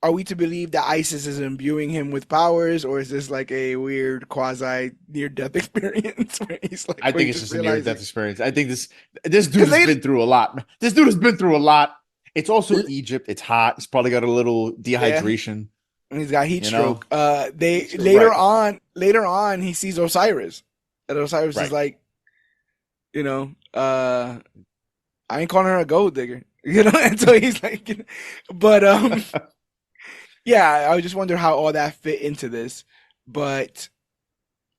are we to believe that ISIS is imbuing him with powers, or is this like a weird quasi near death experience where he's like I where think he's it's just just a near death realizing? experience. I think this dude Because has they been through a lot. This dude has been through a lot. It's also Egypt. It's hot. He's probably got a little yeah, dehydration. and he's got heat You know, stroke. They he's right, later on he sees Osiris, and Osiris is right. like, you know, I ain't calling her a gold digger, you know. And so he's like, but yeah, I just wonder how all that fit into this, but.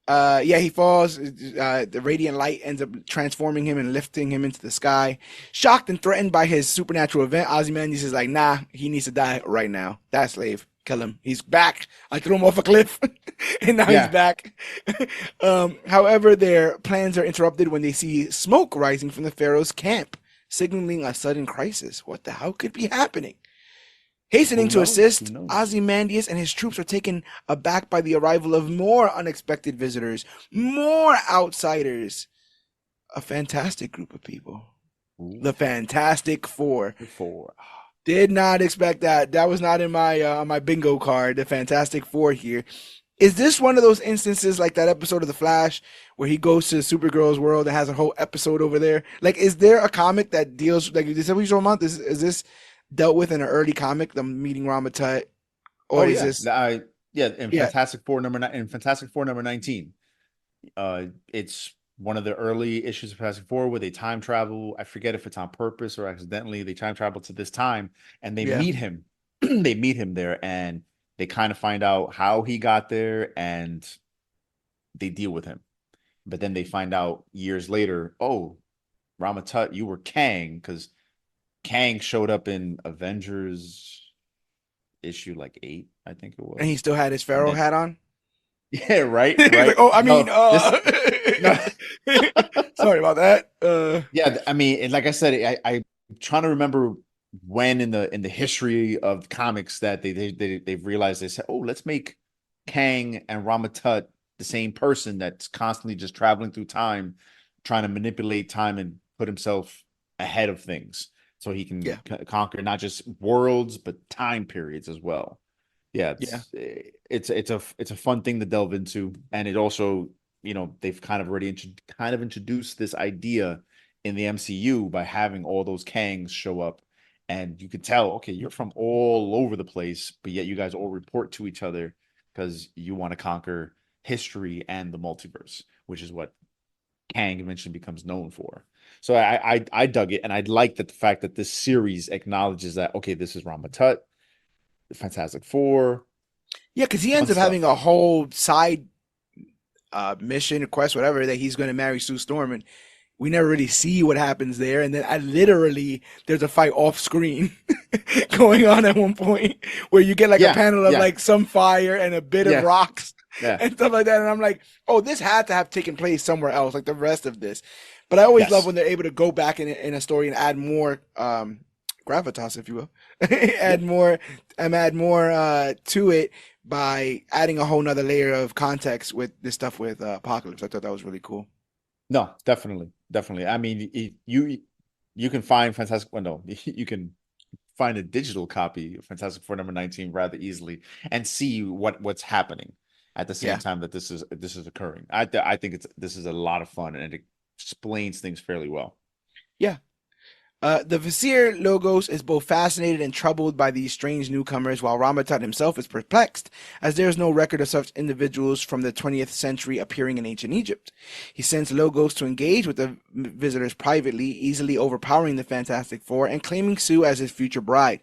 Yeah, he falls. The radiant light ends up transforming him and lifting him into the sky. Shocked and threatened by his supernatural event, Ozymandias is like, nah, he needs to die right now. That slave, kill him. He's back. I threw him off a cliff, and now he's Yeah, back. However, their plans are interrupted when they see smoke rising from the pharaoh's camp, signaling a sudden crisis. What the hell could be happening? Hastening who to knows? Who assist, knows? Ozymandias and his troops are taken aback by the arrival of more unexpected visitors, more outsiders. A fantastic group of people. Ooh, The Fantastic Four. before. Did not expect that. That was not in my bingo card. The Fantastic Four here. Is this one of those instances like that episode of The Flash where he goes to Supergirl's world and has a whole episode over there? Like, is there a comic that deals like is that what you're talking about? Is this dealt with in an early comic, the meeting Ramatut, or Oh is yeah, this yeah. In yeah, Fantastic Four number nine, in Fantastic Four number 19, it's one of the early issues of Fantastic Four where they time travel. I forget if it's on purpose or accidentally. They time travel to this time and they yeah, meet him. They meet him there and they kind of find out how he got there and they deal with him. But then they find out years later, oh, Ramatut, you were Kang because Kang showed up in Avengers issue like 8, I think it and he was. still had his And pharaoh then hat on? yeah, right, He's like, right. "Oh, I mean, No, this no. sorry about that." Yeah, I mean, and like I said, I'm trying to remember when in the history of comics that they've realized they said, oh, let's make Kang and Ramatut the same person that's constantly just traveling through time, trying to manipulate time and put himself ahead of things so he can Yeah, conquer not just worlds but time periods as well. Yeah, yeah, it's a fun thing to delve into, and it also, they've kind of already introduced this idea in the MCU by having all those Kangs show up, and you could tell, okay, you're from all over the place, but yet you guys all report to each other because you want to conquer history and the multiverse, which is what Kang eventually becomes known for. So I dug it, and I like that the fact that this series acknowledges that, okay, this is Ramatut, the Fantastic Four. yeah. Because he Fun ends up having stuff. a whole side mission, quest, whatever, that he's going to marry Sue Storm, and we never really see what happens there. And then I literally there's a fight off screen going on at one point where you get like a Yeah, panel of yeah, like some fire and a bit of yeah, rocks yeah. and stuff like that. And I'm like, oh, this had to have taken place somewhere else, like the rest of this. But I always love Yes. when they're able to go back in a story and add more gravitas, if you will, add Yep. more add more to it by adding a whole nother layer of context with this stuff with Apocalypse. I thought that was really cool. No, definitely, definitely. I mean, you can find Fantastic. Well, no, you can find a digital copy of Fantastic Four number 19 rather easily and see what's happening at the same Yeah. time that this is occurring. I think this is a lot of fun and it explains things fairly well. Yeah. The Vizier Logos is both fascinated and troubled by these strange newcomers, while Ramatut himself is perplexed, as there is no record of such individuals from the 20th century appearing in ancient Egypt. He sends Logos to engage with the visitors privately, easily overpowering the Fantastic Four and claiming Sue as his future bride.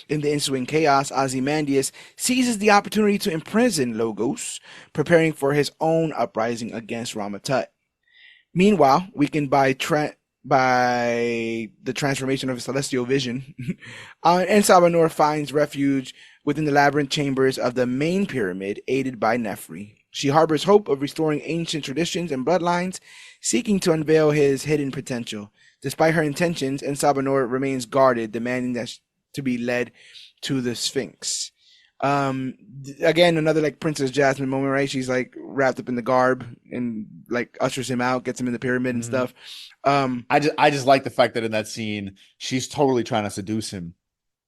In the ensuing chaos, Ozymandias seizes the opportunity to imprison Logos, preparing for his own uprising against Ramatut. Meanwhile, weakened by the transformation of his celestial vision, Ensabanur finds refuge within the labyrinth chambers of the main pyramid, aided by Nefri. She harbors hope of restoring ancient traditions and bloodlines, seeking to unveil his hidden potential. Despite her intentions, Ensabanor remains guarded, demanding to be led to the Sphinx. Again, another like Princess Jasmine moment, right? She's like wrapped up in the garb and like ushers him out, gets him in the pyramid and stuff. I just like the fact that in that scene, she's totally trying to seduce him.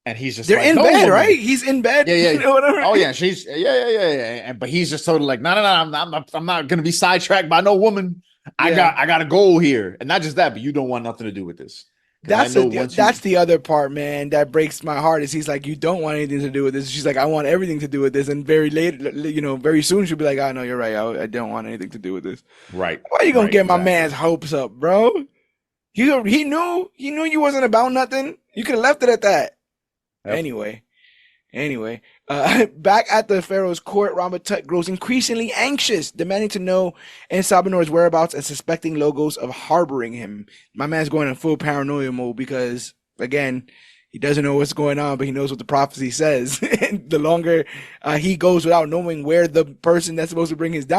And he's just they're like, in no bed, woman. right? He's in bed. Yeah. Whatever. Oh yeah, she's yeah. But he's just totally like, no. I'm not gonna be sidetracked by no woman. I got a goal here, and not just that, but you don't want nothing to do with this. That's the other part, man, that breaks my heart. Is he's like, you don't want anything to do with this. She's like, I want everything to do with this. And very late, very soon she'll be like, oh no, you're right. I don't want anything to do with this. Right. Why are you gonna get my man's hopes up, bro? He knew you wasn't about nothing. You could have left it at that. Yep. Anyway, back at the Pharaoh's court, Rama-Tut grows increasingly anxious, demanding to know Ensabanor's whereabouts and suspecting Logos of harboring him. My man's going in full paranoia mode because, again, he doesn't know what's going on, but he knows what the prophecy says. And the longer he goes without knowing where the person that's supposed to bring his down